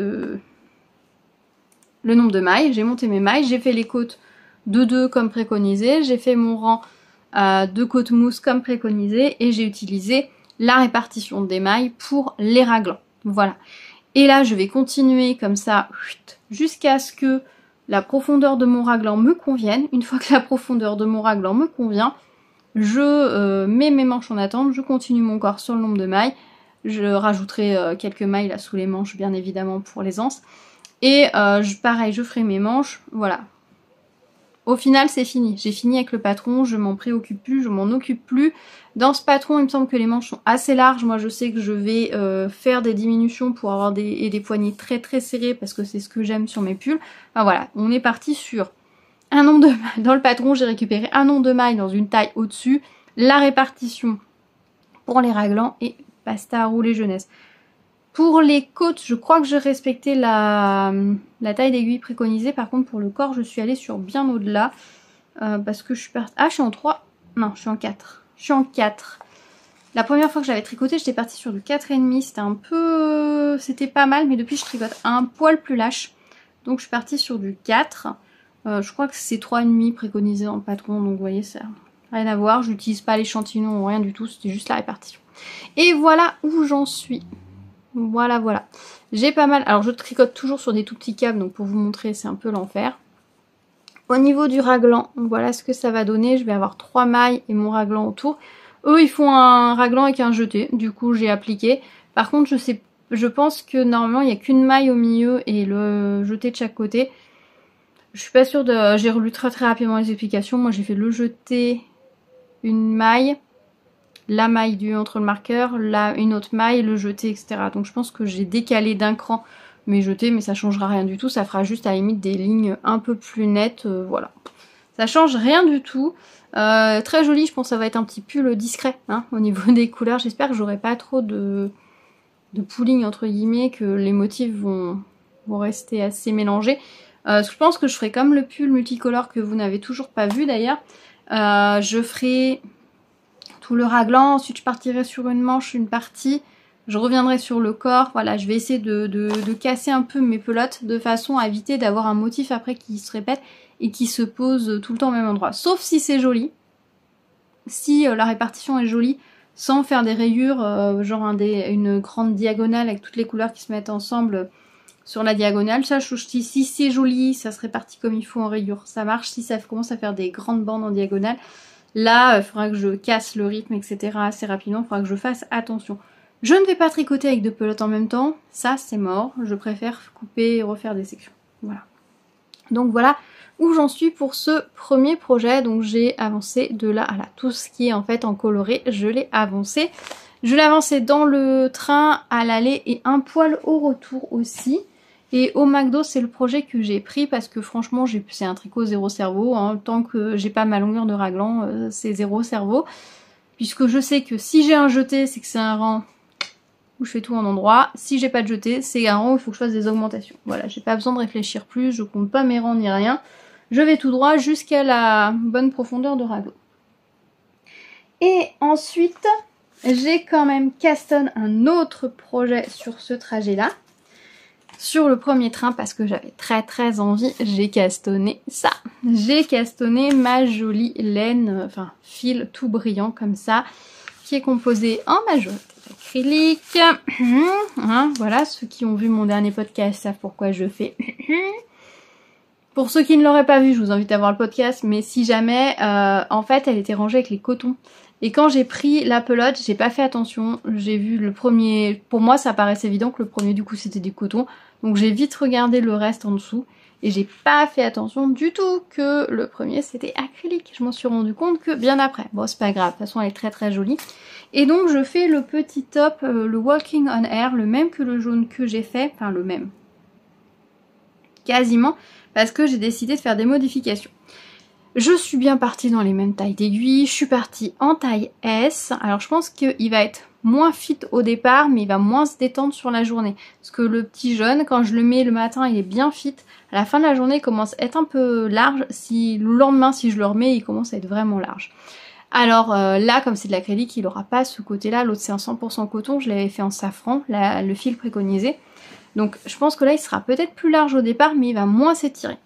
S1: de mailles, j'ai monté mes mailles, j'ai fait les côtes de 2 comme préconisé, j'ai fait mon rang de côtes mousse comme préconisé et j'ai utilisé la répartition des mailles pour les raglans. Voilà. Et là, je vais continuer comme ça jusqu'à ce que la profondeur de mon raglan me convienne. Une fois que la profondeur de mon raglan me convient, je mets mes manches en attente, je continue mon corps sur le nombre de mailles. Je rajouterai quelques mailles là sous les manches, bien évidemment, pour les anses. Et pareil, je ferai mes manches, voilà. Au final, c'est fini. J'ai fini avec le patron, je m'en préoccupe plus, je m'en occupe plus. Dans ce patron, il me semble que les manches sont assez larges. Moi, je sais que je vais faire des diminutions pour avoir des poignées très très serrées parce que c'est ce que j'aime sur mes pulls. Enfin voilà, on est parti sur un nombre de mailles. Dans le patron, j'ai récupéré un nombre de mailles dans une taille au-dessus, la répartition pour les raglans et basta à rouler jeunesse. Pour les côtes, je crois que j'ai respecté la taille d'aiguille préconisée. Par contre, pour le corps, je suis allée sur bien au-delà. Parce que je suis partie... Ah, je suis en 3. Non, je suis en 4. Je suis en 4. La première fois que j'avais tricoté, j'étais partie sur du 4,5. C'était un peu... C'était pas mal, mais depuis, je tricote un poil plus lâche. Donc, je suis partie sur du 4. Je crois que c'est 3,5 préconisé dans le patron. Donc, vous voyez, ça n'a rien à voir. Je n'utilise pas l'échantillon ou rien du tout. C'était juste la répartition. Et voilà où j'en suis. Voilà, voilà. J'ai pas mal... Alors, je tricote toujours sur des tout petits câbles, donc pour vous montrer, c'est un peu l'enfer. Au niveau du raglan, voilà ce que ça va donner. Je vais avoir 3 mailles et mon raglan autour. Eux, ils font un raglan avec un jeté. Du coup, j'ai appliqué. Par contre, je pense que normalement, il n'y a qu'une maille au milieu et le jeté de chaque côté. Je suis pas sûre de... J'ai relu très très rapidement les explications. Moi, j'ai fait le jeté, une maille... la maille du entre le marqueur, une autre maille, le jeté, etc. Donc je pense que j'ai décalé d'un cran mes jetés, mais ça changera rien du tout. Ça fera juste à la limite des lignes un peu plus nettes, voilà. Ça change rien du tout. Très joli, je pense que ça va être un petit pull discret hein, au niveau des couleurs. J'espère que j'aurai pas trop de pooling entre guillemets, que les motifs vont rester assez mélangés. Je pense que je ferai comme le pull multicolore que vous n'avez toujours pas vu d'ailleurs. Je ferai... tout le raglan, ensuite je partirai sur une manche, une partie, je reviendrai sur le corps, voilà, je vais essayer de casser un peu mes pelotes de façon à éviter d'avoir un motif après qui se répète et qui se pose tout le temps au même endroit, sauf si c'est joli, si la répartition est jolie, sans faire des rayures, genre une grande diagonale avec toutes les couleurs qui se mettent ensemble sur la diagonale, ça si c'est joli, ça se répartit comme il faut en rayures, ça marche, si ça commence à faire des grandes bandes en diagonale, là, il faudra que je casse le rythme, etc. assez rapidement. Il faudra que je fasse attention. Je ne vais pas tricoter avec 2 pelotes en même temps. Ça, c'est mort. Je préfère couper et refaire des sections. Voilà. Donc voilà où j'en suis pour ce premier projet. Donc j'ai avancé de là à là. Tout ce qui est en fait en coloré, je l'ai avancé. Je l'ai avancé dans le train, à l'aller et un poil au retour aussi. Et au McDo, c'est le projet que j'ai pris parce que franchement, c'est un tricot zéro cerveau. Hein. Tant que j'ai pas ma longueur de raglan, c'est zéro cerveau. Puisque je sais que si j'ai un jeté, c'est que c'est un rang où je fais tout en endroit. Si j'ai pas de jeté, c'est un rang où il faut que je fasse des augmentations. Voilà, j'ai pas besoin de réfléchir plus, je compte pas mes rangs ni rien. Je vais tout droit jusqu'à la bonne profondeur de raglan. Et ensuite, j'ai quand même castonné un autre projet sur ce trajet-là. Sur le premier train, parce que j'avais très très envie, j'ai castonné ça. J'ai castonné ma jolie laine, enfin fil tout brillant comme ça. qui est composé en majorité d'acrylique. Hein, voilà, ceux qui ont vu mon dernier podcast savent pourquoi je fais. Pour ceux qui ne l'auraient pas vu, je vous invite à voir le podcast, mais si jamais, en fait, elle était rangée avec les cotons. Et quand j'ai pris la pelote, j'ai pas fait attention, j'ai vu le premier, pour moi ça paraissait évident que le premier du coup c'était du coton, donc j'ai vite regardé le reste en dessous, et j'ai pas fait attention du tout que le premier c'était acrylique. Je m'en suis rendu compte que bien après. Bon, c'est pas grave, de toute façon elle est très très jolie. Et donc je fais le petit top, le Walking on Air, le même que le jaune que j'ai fait, enfin le même. Quasiment, parce que j'ai décidé de faire des modifications. Je suis bien partie dans les mêmes tailles d'aiguilles, je suis partie en taille S. Alors je pense qu'il va être moins fit au départ, mais il va moins se détendre sur la journée. Parce que le petit jaune, quand je le mets le matin, il est bien fit. À la fin de la journée, il commence à être un peu large. Si le lendemain, si je le remets, il commence à être vraiment large. Alors là, comme c'est de l'acrylique, il n'aura pas ce côté-là. L'autre, c'est un 100% coton. Je l'avais fait en safran, le fil préconisé. Donc je pense que là, il sera peut-être plus large au départ, mais il va moins s'étirer.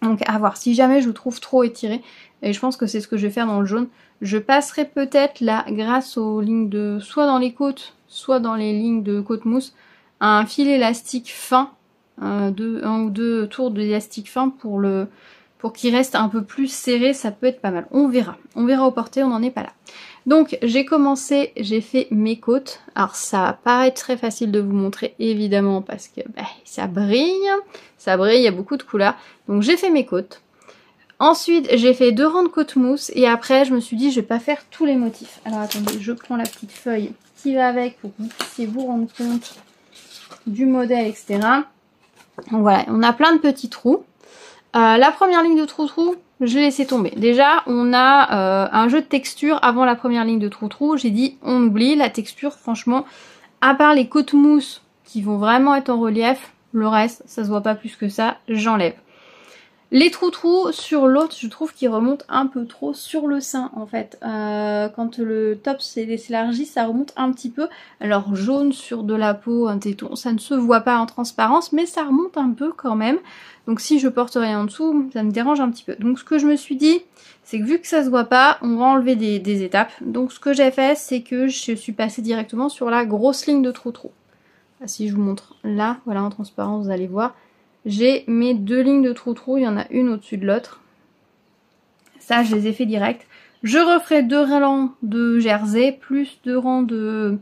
S1: Donc à voir, si jamais je le trouve trop étiré, et je pense que c'est ce que je vais faire dans le jaune, je passerai peut-être là, grâce aux lignes de, soit dans les côtes, soit dans les lignes de côte mousse, un fil élastique fin, un ou deux tours d'élastique fin pour qu'il reste un peu plus serré, ça peut être pas mal. On verra au porté, on n'en est pas là. Donc j'ai commencé, j'ai fait mes côtes. Alors ça va paraître très facile de vous montrer évidemment parce que ça brille, il y a beaucoup de couleurs. Donc j'ai fait mes côtes. Ensuite j'ai fait 2 rangs de côte mousse et après je me suis dit je vais pas faire tous les motifs. Alors attendez, je prends la petite feuille qui va avec pour que vous puissiez vous rendre compte du modèle, etc. Donc voilà, on a plein de petits trous. La première ligne de trou-trou, je l'ai laissé tomber. Déjà, on a un jeu de texture avant la première ligne de trou-trou. J'ai dit, on oublie la texture, franchement, à part les côtes mousse qui vont vraiment être en relief, le reste, ça se voit pas plus que ça, j'enlève. Les trous-trous sur l'autre, je trouve qu'ils remontent un peu trop sur le sein en fait. Quand le top s'élargit, ça remonte un petit peu. Alors jaune sur de la peau, un téton, ça ne se voit pas en transparence, mais ça remonte un peu quand même. Donc si je porte rien en dessous, ça me dérange un petit peu. Donc ce que je me suis dit, c'est que vu que ça se voit pas, on va enlever des étapes. Donc ce que j'ai fait, c'est que je suis passée directement sur la grosse ligne de trou-trou. Si je vous montre là, voilà en transparence, vous allez voir. J'ai mes 2 lignes de trou-trou, il y en a une au-dessus de l'autre. Ça, je les ai fait direct. Je referai 2 rangs de jersey, plus 2 rangs de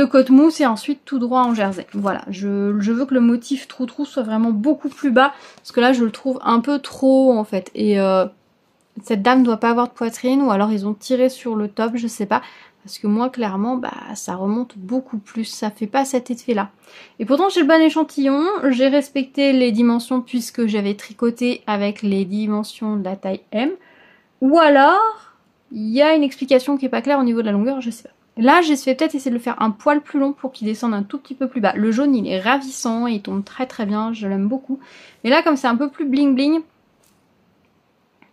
S1: côte mousse et ensuite tout droit en jersey. Voilà, je veux que le motif trou-trou soit vraiment beaucoup plus bas, parce que là, je le trouve un peu trop en fait. Et cette dame ne doit pas avoir de poitrine, ou alors ils ont tiré sur le top, je sais pas. Parce que moi, clairement, ça remonte beaucoup plus. Ça fait pas cet effet-là. Et pourtant, j'ai le bon échantillon. J'ai respecté les dimensions puisque j'avais tricoté avec les dimensions de la taille M. Ou alors, il y a une explication qui est pas claire au niveau de la longueur, je sais pas. Là, je vais peut-être essayer de le faire un poil plus long pour qu'il descende un tout petit peu plus bas. Le jaune, il est ravissant, il tombe très très bien, je l'aime beaucoup. Mais là, comme c'est un peu plus bling bling,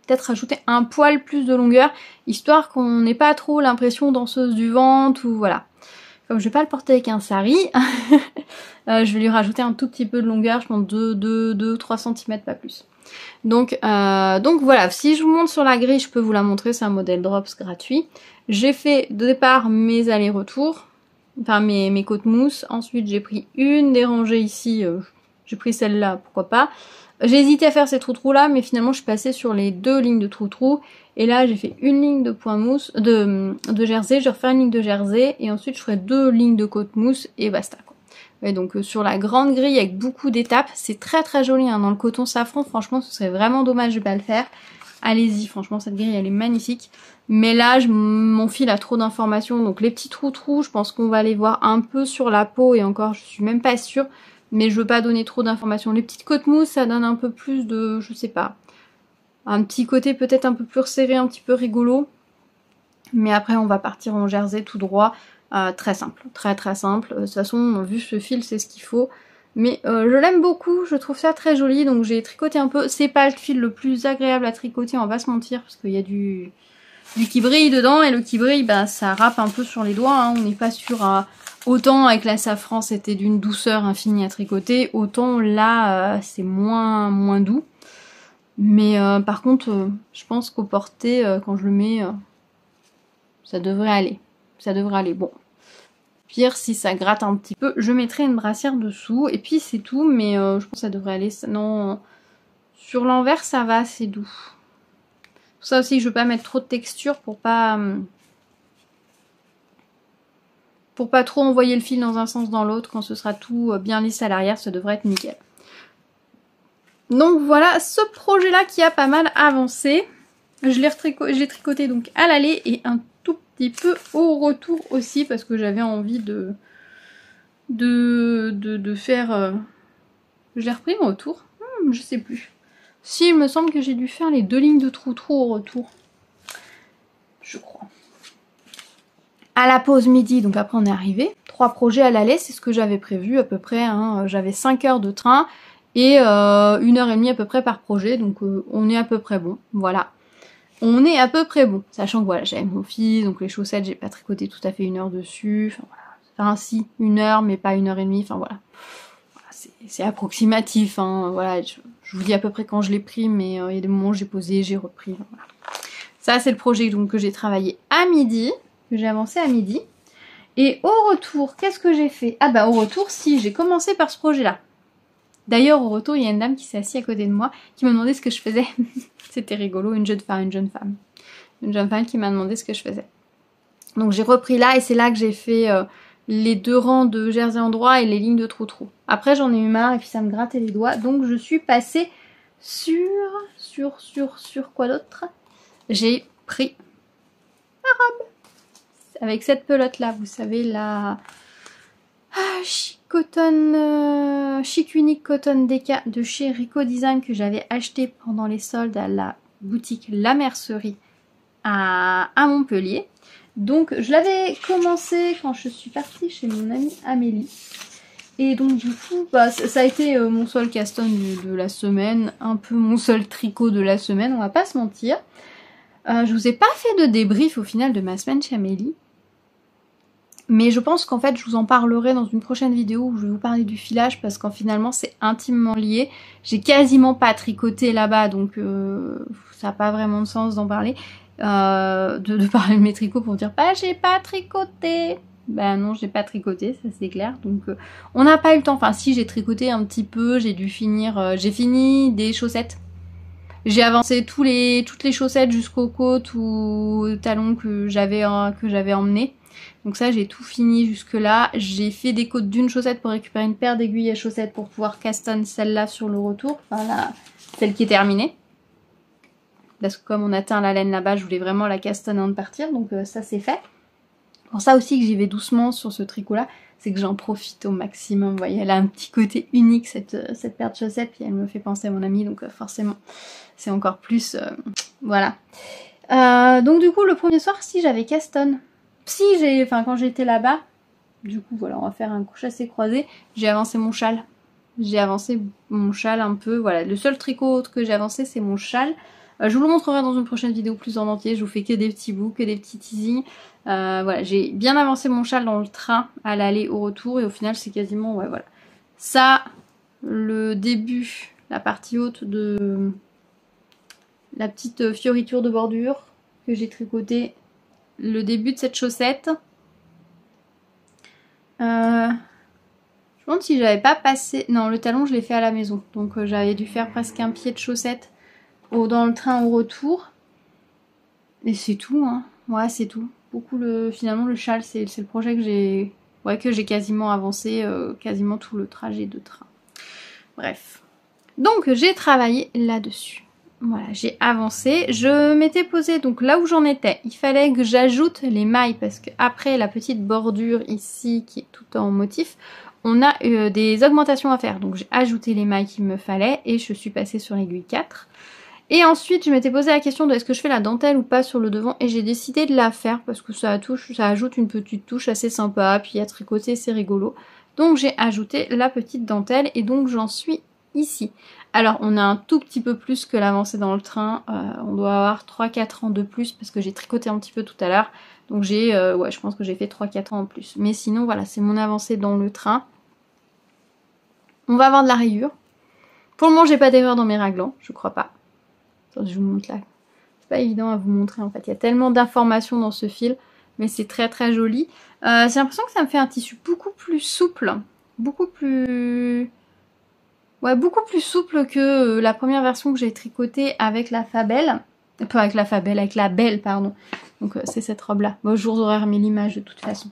S1: peut-être rajouter un poil plus de longueur, histoire qu'on n'ait pas trop l'impression danseuse du ventre ou voilà. Comme je vais pas le porter avec un sari, je vais lui rajouter un tout petit peu de longueur, je pense 2-3 cm, pas plus. Donc voilà, si je vous montre sur la grille, je peux vous la montrer, c'est un modèle Drops gratuit. J'ai fait de départ mes allers-retours, enfin mes côtes mousse, ensuite j'ai pris une des rangées ici, j'ai pris celle-là, pourquoi pas. J'ai hésité à faire ces trous-trous là, mais finalement je suis passée sur les 2 lignes de trous-trous. Et là j'ai fait une ligne de point mousse, de jersey, je refais une ligne de jersey, et ensuite je ferai 2 lignes de côte mousse, et basta quoi. Et donc sur la grande grille avec beaucoup d'étapes, c'est très très joli hein, dans le coton safran, franchement ce serait vraiment dommage de pas le faire. Allez-y, franchement cette grille elle est magnifique. Mais là mon fil a trop d'informations, donc les petits trous-trous, je pense qu'on va les voir un peu sur la peau, et encore je suis même pas sûre. Mais je veux pas donner trop d'informations. Les petites côtes mousse, ça donne un peu plus de, je sais pas, un petit côté peut-être un peu plus resserré, un petit peu rigolo. Mais après, on va partir en jersey tout droit. Très simple, très très simple. De toute façon, vu ce fil, c'est ce qu'il faut. Mais je l'aime beaucoup, je trouve ça très joli. Donc j'ai tricoté un peu. C'est pas le fil le plus agréable à tricoter, on va se mentir, parce qu'il y a du qui brille dedans. Et le qui brille, ça râpe un peu sur les doigts. Hein. On n'est pas sûr à... Autant avec la safran c'était d'une douceur infinie à tricoter, autant là c'est moins doux. Mais par contre je pense qu'au porté quand je le mets ça devrait aller. Ça devrait aller. Bon. Pire, si ça gratte un petit peu, je mettrai une brassière dessous. Et puis c'est tout, mais je pense que ça devrait aller. Non, sur l'envers, ça va, c'est doux. Pour ça aussi, je veux pas mettre trop de texture pour pas trop envoyer le fil dans un sens dans l'autre. Quand ce sera tout bien lisse à l'arrière, ça devrait être nickel. Donc voilà ce projet-là qui a pas mal avancé. Je l'ai tricoté donc à l'aller et un tout petit peu au retour aussi parce que j'avais envie de faire... Je l'ai repris au retour, je sais plus. Si, il me semble que j'ai dû faire les 2 lignes de trou-trou au retour. Je crois. À la pause midi, donc après on est arrivé. 3 projets à l'aller, c'est ce que j'avais prévu à peu près. Hein. J'avais 5 heures de train et 1h30 à peu près par projet. Donc on est à peu près bon. Voilà. On est à peu près bon. Sachant que voilà, j'avais mon fils, donc les chaussettes, j'ai pas tricoté tout à fait 1 heure dessus. Enfin voilà. Enfin si, 1 heure, mais pas 1h30. Enfin voilà. C'est approximatif, hein. Voilà, je vous dis à peu près quand je l'ai pris, mais il y a des moments où j'ai posé, j'ai repris. Voilà. Ça, c'est le projet donc, que j'ai travaillé à midi, que j'ai avancé à midi. Et au retour, qu'est-ce que j'ai fait? Ah bah au retour, si, j'ai commencé par ce projet-là. D'ailleurs, au retour, il y a une dame qui s'est assise à côté de moi, qui m'a demandé ce que je faisais. C'était rigolo, une jeune femme. Une jeune femme qui m'a demandé ce que je faisais. Donc j'ai repris là, et c'est là que j'ai fait... les 2 rangs de jersey en droit et les lignes de trou-trou. Après j'en ai eu marre et puis ça me grattait les doigts. Donc je suis passée sur quoi d'autre? J'ai pris ma robe. Avec cette pelote là, vous savez, la Chic Unique Cotton Deca de chez Rico Design que j'avais acheté pendant les soldes à la boutique La Mercerie à Montpellier. Donc je l'avais commencé quand je suis partie chez mon amie Amélie. Et donc du coup, bah, ça a été mon seul caston de la semaine, un peu mon seul tricot de la semaine, on va pas se mentir. Je vous ai pas fait de débrief au final de ma semaine chez Amélie. Mais je pense qu'en fait je vous en parlerai dans une prochaine vidéo où je vais vous parler du filage parce qu'en finalement c'est intimement lié. J'ai quasiment pas tricoté là-bas donc ça n'a pas vraiment de sens d'en parler. De parler de mes tricots pour dire bah j'ai pas tricoté. Ben non, j'ai pas tricoté, ça c'est clair. Donc on n'a pas eu le temps. Enfin si, j'ai tricoté un petit peu, j'ai dû finir, j'ai fini des chaussettes. J'ai avancé toutes les chaussettes jusqu'aux côtes ou talons que j'avais emmené. Donc ça j'ai tout fini jusque là. J'ai fait des côtes d'une chaussette pour récupérer une paire d'aiguilles à chaussettes pour pouvoir castonner celle-là sur le retour. Voilà, celle qui est terminée. Parce que comme on atteint la laine là-bas, je voulais vraiment la castonner avant de partir. Donc ça c'est fait. Pour ça aussi que j'y vais doucement sur ce tricot-là, c'est que j'en profite au maximum. Vous voyez, elle a un petit côté unique cette paire de chaussettes, puis elle me fait penser à mon amie, donc forcément, c'est encore plus... voilà. Donc du coup, le premier soir, si j'avais castonne. Quand j'étais là-bas, du coup, voilà, on va faire un coup chassé croisé, j'ai avancé mon châle. J'ai avancé mon châle un peu, voilà. Le seul tricot que j'ai avancé, c'est mon châle. Je vous le montrerai dans une prochaine vidéo plus en entier. Je vous fais que des petits bouts, que des petits teasings. Voilà, j'ai bien avancé mon châle dans le train à l'aller au retour. Et au final, c'est quasiment... Ouais, voilà. Ça, le début, la partie haute de la petite fioriture de bordure que j'ai tricoté. Le début de cette chaussette. Je me demande si j'avais pas passé... Non, le talon, je l'ai fait à la maison. Donc j'avais dû faire presque un pied de chaussette dans le train au retour. Et c'est tout, hein. Ouais, c'est tout. Finalement, le châle, c'est le projet que j'ai quasiment avancé, quasiment tout le trajet de train. Bref. Donc, j'ai travaillé là-dessus. Voilà, j'ai avancé. Je m'étais posée, donc là où j'en étais, il fallait que j'ajoute les mailles parce qu'après la petite bordure ici, qui est tout en motif, on a des augmentations à faire. Donc, j'ai ajouté les mailles qu'il me fallait et je suis passée sur l'aiguille 4. Et ensuite, je m'étais posé la question de est-ce que je fais la dentelle ou pas sur le devant. Et j'ai décidé de la faire parce que ça ajoute une petite touche assez sympa. Puis à tricoter, c'est rigolo. Donc j'ai ajouté la petite dentelle et donc j'en suis ici. Alors on a un tout petit peu plus que l'avancée dans le train. On doit avoir 3-4 ans de plus parce que j'ai tricoté un petit peu tout à l'heure. Donc je pense que j'ai fait 3-4 ans en plus. Mais sinon voilà, c'est mon avancée dans le train. On va avoir de la rayure. Pour le moment, j'ai pas d'erreur dans mes raglans, je crois pas. Je vous montre là. C'est pas évident à vous montrer en fait. Il y a tellement d'informations dans ce fil. mais c'est très très joli. J'ai l'impression que ça me fait un tissu beaucoup plus souple, beaucoup plus... Ouais, beaucoup plus souple que la première version que j'ai tricotée avec la Fabelle. Pas avec la Fabelle, avec la Belle, pardon. Donc c'est cette robe-là. Bon, je vous aurais remis l'image de toute façon.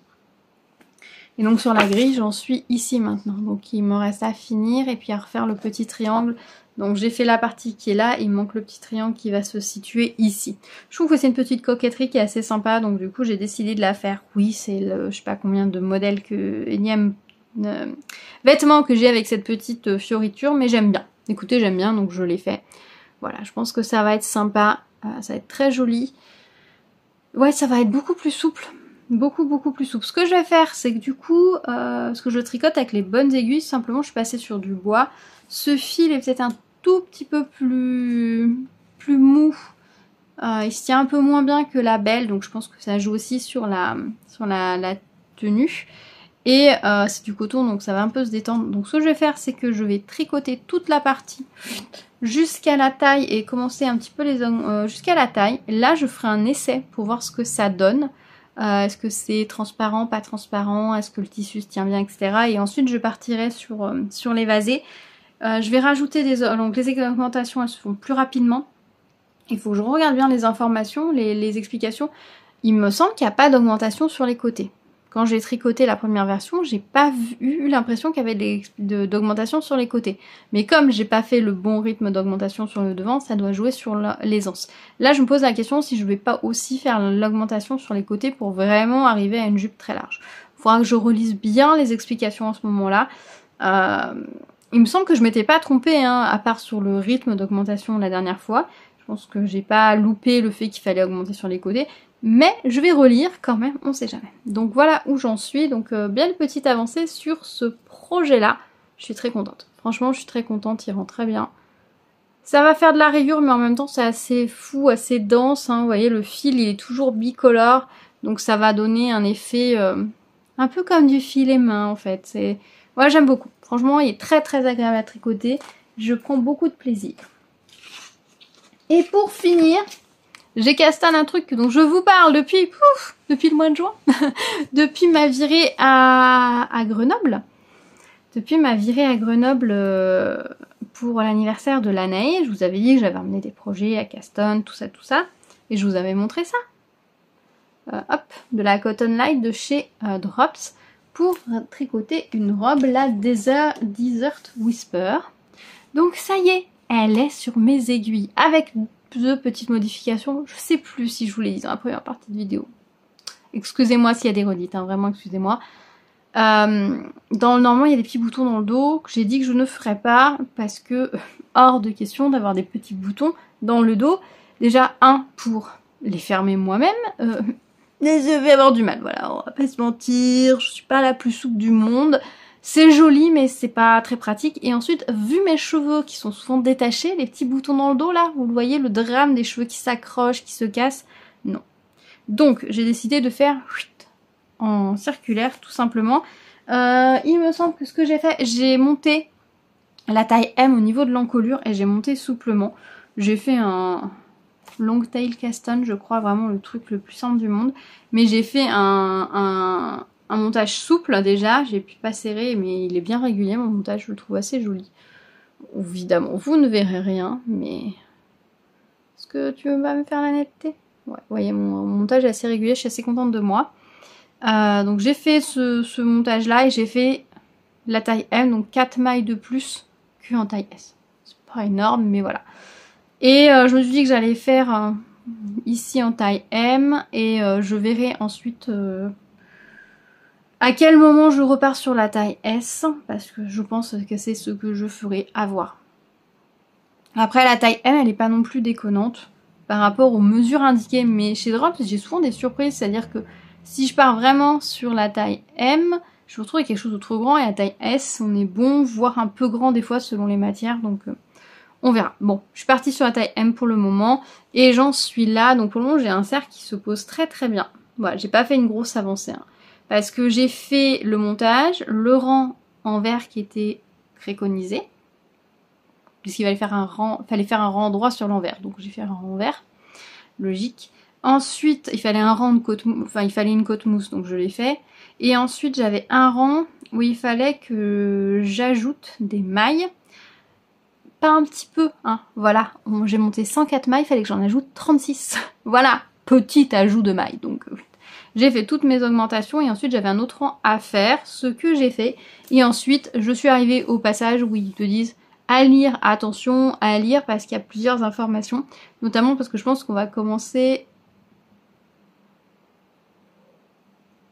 S1: Et donc sur la grille, j'en suis ici maintenant. Donc il me reste à finir et puis à refaire le petit triangle. Donc j'ai fait la partie qui est là, il me manque le petit triangle qui va se situer ici. Je trouve que c'est une petite coquetterie qui est assez sympa, donc du coup j'ai décidé de la faire. Oui, c'est le je sais pas combien de modèles que énième vêtements que j'ai avec cette petite fioriture, mais j'aime bien. Écoutez, j'aime bien, donc je l'ai fait. Voilà, je pense que ça va être sympa, ça va être très joli. Ouais, ça va être beaucoup plus souple. Beaucoup plus souple. Ce que je vais faire, c'est que du coup, parce que je tricote avec les bonnes aiguilles, simplement je suis passée sur du bois. Ce fil est peut-être un tout petit peu plus mou. Il se tient un peu moins bien que la Belle, donc je pense que ça joue aussi sur la tenue. Et c'est du coton, donc ça va un peu se détendre. Donc ce que je vais faire, c'est que je vais tricoter toute la partie jusqu'à la taille et commencer un petit peu jusqu'à la taille. Là, je ferai un essai pour voir ce que ça donne. Est-ce que c'est transparent, pas transparent, est-ce que le tissu se tient bien, etc. Et ensuite, je partirai sur les vasés. Je vais rajouter donc les augmentations, elles se font plus rapidement. Il faut que je regarde bien les informations, les explications. Il me semble qu'il n'y a pas d'augmentation sur les côtés. Quand j'ai tricoté la première version, j'ai pas eu l'impression qu'il y avait d'augmentation sur les côtés. Mais comme j'ai pas fait le bon rythme d'augmentation sur le devant, ça doit jouer sur l'aisance. Là, je me pose la question si je vais pas aussi faire l'augmentation sur les côtés pour vraiment arriver à une jupe très large. Il faudra que je relise bien les explications à ce moment-là. Il me semble que je m'étais pas trompée, hein, à part sur le rythme d'augmentation la dernière fois. Je pense que j'ai pas loupé le fait qu'il fallait augmenter sur les côtés. Mais je vais relire quand même, on sait jamais. Donc voilà où j'en suis. Donc bien une petite avancée sur ce projet-là. Je suis très contente. Franchement, je suis très contente, il rend très bien. Ça va faire de la rayure, mais en même temps, c'est assez fou, assez dense. Hein. Vous voyez, le fil, il est toujours bicolore. Donc ça va donner un effet un peu comme du filet main, en fait. Ouais, j'aime beaucoup. Franchement, il est très très agréable à tricoter. Je prends beaucoup de plaisir. Et pour finir... j'ai casté un truc dont je vous parle depuis le mois de juin. Depuis ma virée à Grenoble. Depuis ma virée à Grenoble pour l'anniversaire de l'année. Je vous avais dit que j'avais emmené des projets à Caston, tout ça. Et je vous avais montré ça. Hop, de la Cotton Light de chez Drops. Pour tricoter une robe, la Desert Whisper. Donc ça y est, elle est sur mes aiguilles. Avec... deux petites modifications, je sais plus si je vous l'ai dit dans la première partie de vidéo. Excusez-moi s'il y a des redites, hein, vraiment excusez-moi. Normalement il y a des petits boutons dans le dos que j'ai dit que je ne ferais pas parce que hors de question d'avoir des petits boutons dans le dos. Déjà pour les fermer moi-même, je vais avoir du mal, voilà, on va pas se mentir, je suis pas la plus souple du monde. C'est joli mais c'est pas très pratique. Et ensuite, vu mes cheveux qui sont souvent détachés, les petits boutons dans le dos là, vous le voyez, le drame des cheveux qui s'accrochent, qui se cassent, non. Donc j'ai décidé de faire en circulaire tout simplement. Il me semble que ce que j'ai fait, j'ai monté la taille M au niveau de l'encolure et j'ai monté souplement. J'ai fait un long tail caston, je crois, vraiment le truc le plus simple du monde. Mais j'ai fait un montage souple déjà, j'ai pu pas serrer mais il est bien régulier mon montage, je le trouve assez joli. Évidemment, vous ne verrez rien, mais... est-ce que tu vas me faire la netteté? Ouais, vous voyez, mon montage est assez régulier, je suis assez contente de moi. Donc j'ai fait ce montage là et j'ai fait la taille M, donc 4 mailles de plus qu'en taille S. C'est pas énorme, mais voilà. Et je me suis dit que j'allais faire ici en taille M et je verrai ensuite... à quel moment je repars sur la taille S, parce que je pense que c'est ce que je ferai avoir. Après la taille M, elle n'est pas non plus déconnante par rapport aux mesures indiquées, mais chez Drops j'ai souvent des surprises, c'est-à-dire que si je pars vraiment sur la taille M, je me retrouve avec quelque chose de trop grand, et à taille S, on est bon, voire un peu grand des fois selon les matières, donc on verra. Bon, je suis partie sur la taille M pour le moment, et j'en suis là, donc pour le moment j'ai un cercle qui se pose très très bien. Voilà, j'ai pas fait une grosse avancée, hein. Parce que j'ai fait le montage, le rang en vert qui était préconisé. Puisqu'il fallait faire un rang droit sur l'envers. Donc j'ai fait un rang vert. Logique. Ensuite, il fallait un rang de côte mousse, enfin il fallait une côte mousse, donc je l'ai fait. Et ensuite, j'avais un rang où il fallait que j'ajoute des mailles. Pas un petit peu, hein, voilà. J'ai monté 104 mailles, il fallait que j'en ajoute 36. Voilà, petit ajout de mailles. Donc j'ai fait toutes mes augmentations et ensuite j'avais un autre rang à faire, ce que j'ai fait. Et ensuite, je suis arrivée au passage où ils te disent à lire, attention, à lire parce qu'il y a plusieurs informations. Notamment parce que je pense qu'on va commencer...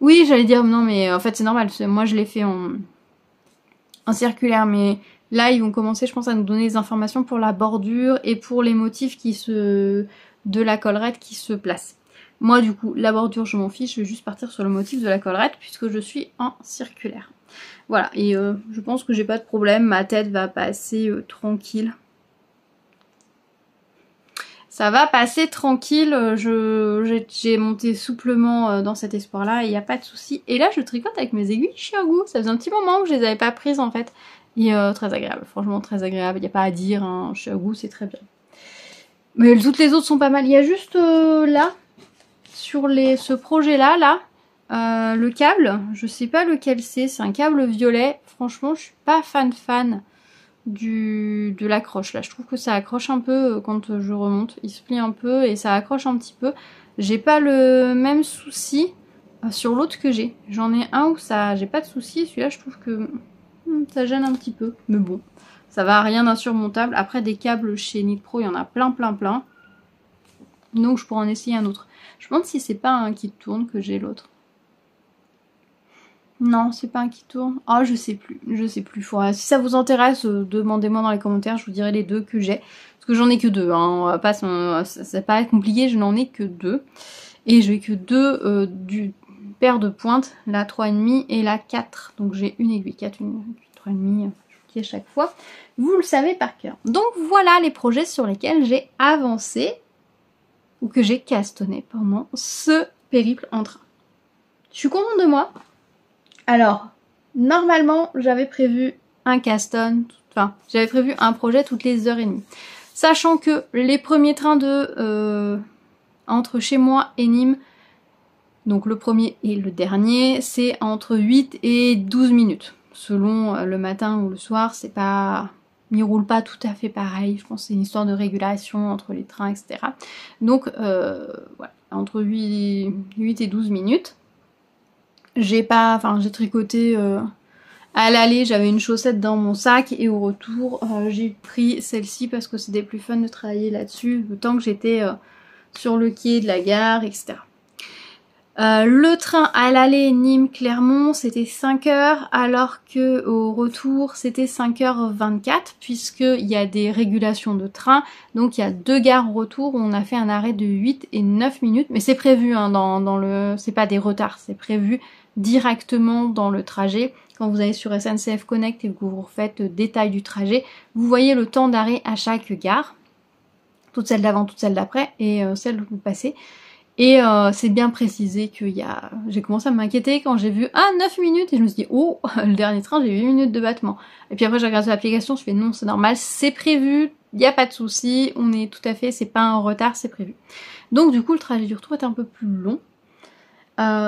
S1: Oui, j'allais dire, non mais en fait c'est normal, moi je l'ai fait en circulaire, mais là ils vont commencer je pense à nous donner des informations pour la bordure et pour les motifs de la collerette qui se placent. Moi du coup, la bordure je m'en fiche, je vais juste partir sur le motif de la collerette puisque je suis en circulaire. Voilà, et je pense que j'ai pas de problème, ma tête va passer tranquille. Ça va passer tranquille, j'ai monté souplement dans cet espoir-là, il n'y a pas de souci. Et là, je tricote avec mes aiguilles Chiaogu. Ça faisait un petit moment que je les avais pas prises en fait. Et très agréable, franchement très agréable, il n'y a pas à dire, hein. Chiaogu c'est très bien. Mais toutes les autres sont pas mal. Il y a juste là, sur ce projet-là, le câble, je sais pas lequel c'est un câble violet. Franchement, je suis pas fan de l'accroche là, je trouve que ça accroche un peu quand je remonte, il se plie un peu et ça accroche un petit peu. J'ai pas le même souci sur l'autre que j'ai, j'en ai un où ça j'ai pas de souci, celui-là je trouve que ça gêne un petit peu, mais bon ça va, rien d'insurmontable. Après des câbles chez Knit Pro il y en a plein, donc je pourrais en essayer un autre. Je me demande si c'est pas un qui tourne que j'ai l'autre. Non, c'est pas un qui tourne. Ah, je sais plus. Si ça vous intéresse, demandez-moi dans les commentaires, je vous dirai les deux que j'ai. Parce que j'en ai que deux, hein. C'est pas compliqué, je n'en ai que deux. Et j'ai que deux du paire de pointes, la 3,5 et la 4. Donc j'ai une aiguille 4, une 3,5, je vous dis à chaque fois. Vous le savez par cœur. Donc voilà les projets sur lesquels j'ai avancé, ou que j'ai castonné pendant ce périple en train. Je suis contente de moi. Alors, normalement, j'avais prévu un caston, j'avais prévu un projet toutes les 1h30. Sachant que les premiers trains entre chez moi et Nîmes, donc le premier et le dernier, c'est entre 8 et 12 minutes. Selon le matin ou le soir, c'est pas... Ils roulent pas tout à fait pareil, je pense que c'est une histoire de régulation entre les trains, etc. Donc, voilà, entre 8 et 12 minutes. J'ai tricoté à l'aller, j'avais une chaussette dans mon sac et au retour j'ai pris celle-ci parce que c'était plus fun de travailler là-dessus le temps que j'étais sur le quai de la gare, etc. Le train à l'aller Nîmes-Clermont c'était 5 heures alors que au retour c'était 5h24 puisqu'il y a des régulations de train, donc il y a 2 gares au retour où on a fait un arrêt de 8 et 9 minutes, mais c'est prévu hein, c'est pas des retards, c'est prévu directement dans le trajet. Quand vous allez sur SNCF Connect et que vous refaites détail du trajet, vous voyez le temps d'arrêt à chaque gare, toutes celles d'avant, toutes celles d'après et celles où vous passez. Et c'est bien précisé j'ai commencé à m'inquiéter quand j'ai vu 9 minutes et je me suis dit oh, le dernier train j'ai 8 minutes de battement. Et puis après j'ai regardé l'application, je fais non c'est normal, c'est prévu, il n'y a pas de souci, on est tout à fait, c'est pas un retard, c'est prévu. Donc du coup le trajet du retour est un peu plus long.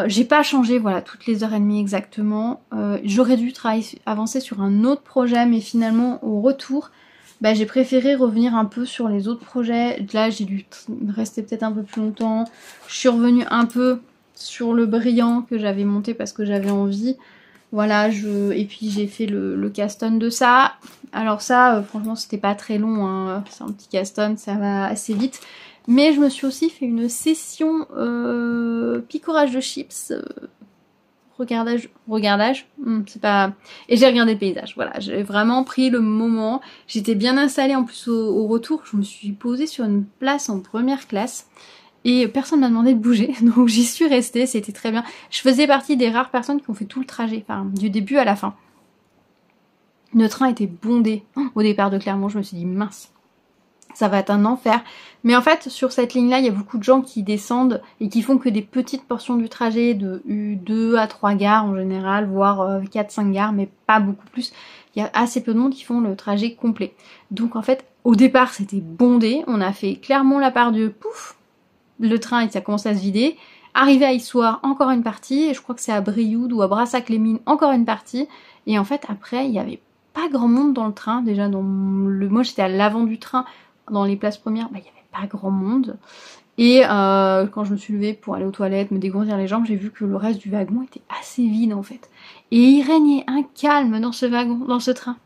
S1: J'ai pas changé voilà toutes les 1h30 exactement. J'aurais dû avancer sur un autre projet mais finalement au retour j'ai préféré revenir un peu sur les autres projets. Là j'ai dû rester peut-être un peu plus longtemps. Je suis revenue un peu sur le brillant que j'avais monté parce que j'avais envie. Voilà, et puis j'ai fait le caston de ça. Alors ça franchement c'était pas très long hein. C'est un petit caston, ça va assez vite. Mais je me suis aussi fait une session picorage de chips, regardage, c'est pas... Et j'ai regardé le paysage, voilà, j'ai vraiment pris le moment, j'étais bien installée en plus au retour, je me suis posée sur une place en première classe et personne m'a demandé de bouger, donc j'y suis restée, c'était très bien. Je faisais partie des rares personnes qui ont fait tout le trajet, enfin du début à la fin. Le train était bondé au départ de Clermont, je me suis dit mince. Ça va être un enfer. Mais en fait, sur cette ligne-là, il y a beaucoup de gens qui descendent et qui font que des petites portions du trajet de 2 à 3 gares en général, voire 4-5 gares, mais pas beaucoup plus. Il y a assez peu de monde qui font le trajet complet. Donc en fait, au départ, c'était bondé. On a fait Clermont-la-Part-Dieu, pouf, le train ça commence à se vider. Arrivé à Issoire, encore une partie, et je crois que c'est à Brioude ou à Brassac-les-Mines, encore une partie. Et en fait, après, il n'y avait pas grand monde dans le train. Déjà, moi j'étais à l'avant du train, dans les places premières, il n'y avait pas grand monde. Et quand je me suis levée pour aller aux toilettes, me dégourdir les jambes, j'ai vu que le reste du wagon était assez vide en fait. Et il régnait un calme dans ce wagon, dans ce train.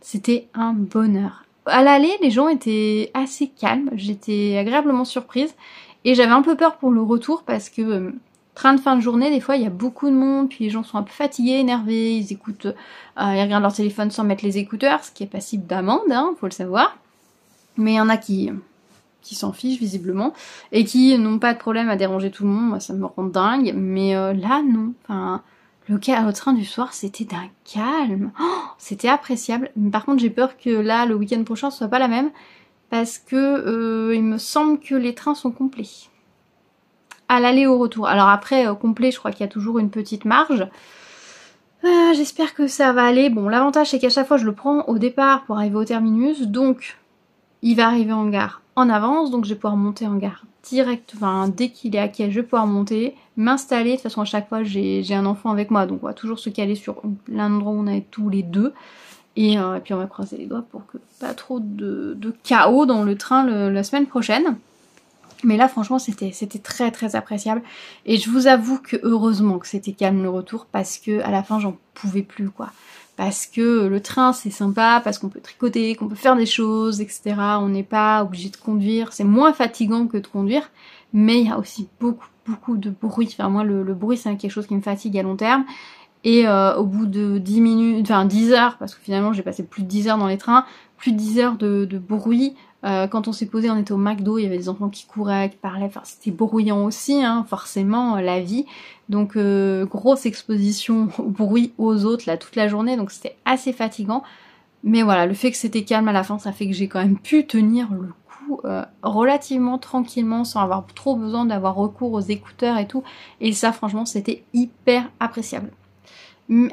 S1: C'était un bonheur. À l'aller, les gens étaient assez calmes, j'étais agréablement surprise. Et j'avais un peu peur pour le retour parce que train de fin de journée, des fois il y a beaucoup de monde, puis les gens sont un peu fatigués, énervés, ils écoutent, ils regardent leur téléphone sans mettre les écouteurs, ce qui est passible d'amende, hein, faut le savoir. Mais il y en a qui s'en fichent visiblement et qui n'ont pas de problème à déranger tout le monde, moi ça me rend dingue. Mais là non, enfin le train du soir c'était d'un calme, c'était appréciable. Mais par contre j'ai peur que là le week-end prochain ce soit pas la même. Parce que il me semble que les trains sont complets. À l'aller au retour. Alors après, complet, je crois qu'il y a toujours une petite marge. J'espère que ça va aller. Bon, l'avantage c'est qu'à chaque fois je le prends au départ pour arriver au terminus. Donc, il va arriver en gare en avance. Donc je vais pouvoir monter en gare direct. Enfin, dès qu'il est à quai, je vais pouvoir monter, m'installer. De toute façon, à chaque fois, j'ai un enfant avec moi. Donc on va toujours se caler sur l'endroit où on est tous les deux. Et puis on va croiser les doigts pour que pas trop de chaos dans le train la semaine prochaine. Mais là franchement c'était très très appréciable. Et je vous avoue que heureusement que c'était calme le retour parce que à la fin j'en pouvais plus quoi. Parce que le train c'est sympa, parce qu'on peut tricoter, qu'on peut faire des choses, etc. On n'est pas obligé de conduire, c'est moins fatigant que de conduire. Mais il y a aussi beaucoup de bruit. Enfin moi le bruit c'est quelque chose qui me fatigue à long terme. Et au bout de 10 minutes, enfin 10 heures, parce que finalement j'ai passé plus de 10 heures dans les trains, plus de 10 heures de bruit. Quand on s'est posé, on était au McDo, il y avait des enfants qui couraient, qui parlaient, enfin c'était bruyant aussi, hein, forcément, la vie. Donc grosse exposition au bruit aux autres là toute la journée, donc c'était assez fatigant. Mais voilà, le fait que c'était calme à la fin, ça fait que j'ai quand même pu tenir le coup relativement tranquillement, sans avoir trop besoin d'avoir recours aux écouteurs et tout. Et ça franchement c'était hyper appréciable.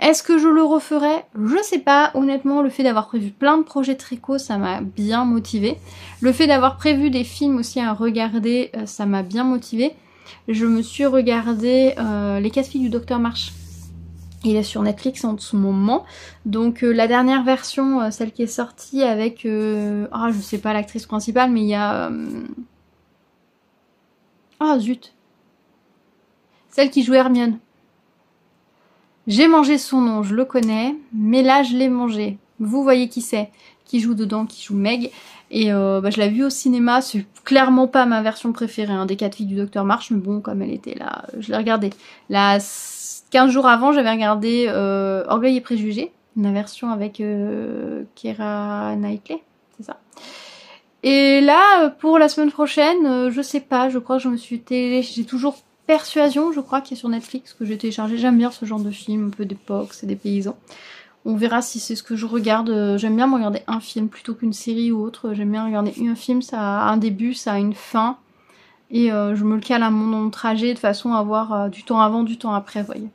S1: Est-ce que je le referai? Je sais pas, honnêtement le fait d'avoir prévu plein de projets tricot ça m'a bien motivée. Le fait d'avoir prévu des films aussi à regarder ça m'a bien motivée. Je me suis regardé Les 4 filles du Docteur March. Il est sur Netflix en ce moment. Donc la dernière version, celle qui est sortie avec... je sais pas l'actrice principale mais il y a... zut. Celle qui joue Hermione. J'ai mangé son nom, je le connais, mais là je l'ai mangé. Vous voyez qui c'est, qui joue dedans, qui joue Meg. Et je l'ai vue au cinéma, c'est clairement pas ma version préférée hein, des 4 filles du Docteur March, mais bon, comme elle était là, je l'ai regardée. Là, 15 jours avant, j'avais regardé Orgueil et Préjugés, la version avec Keira Knightley, c'est ça. Et là, pour la semaine prochaine, je sais pas, je crois que je me suis j'ai toujours Persuasion, je crois, qui est sur Netflix, que j'ai téléchargé. J'aime bien ce genre de film, un peu d'époque, c'est des paysans. On verra si c'est ce que je regarde. J'aime bien me regarder un film plutôt qu'une série ou autre. J'aime bien regarder un film, ça a un début, ça a une fin. Et je me le cale à mon trajet de façon à avoir du temps avant, du temps après, vous voyez.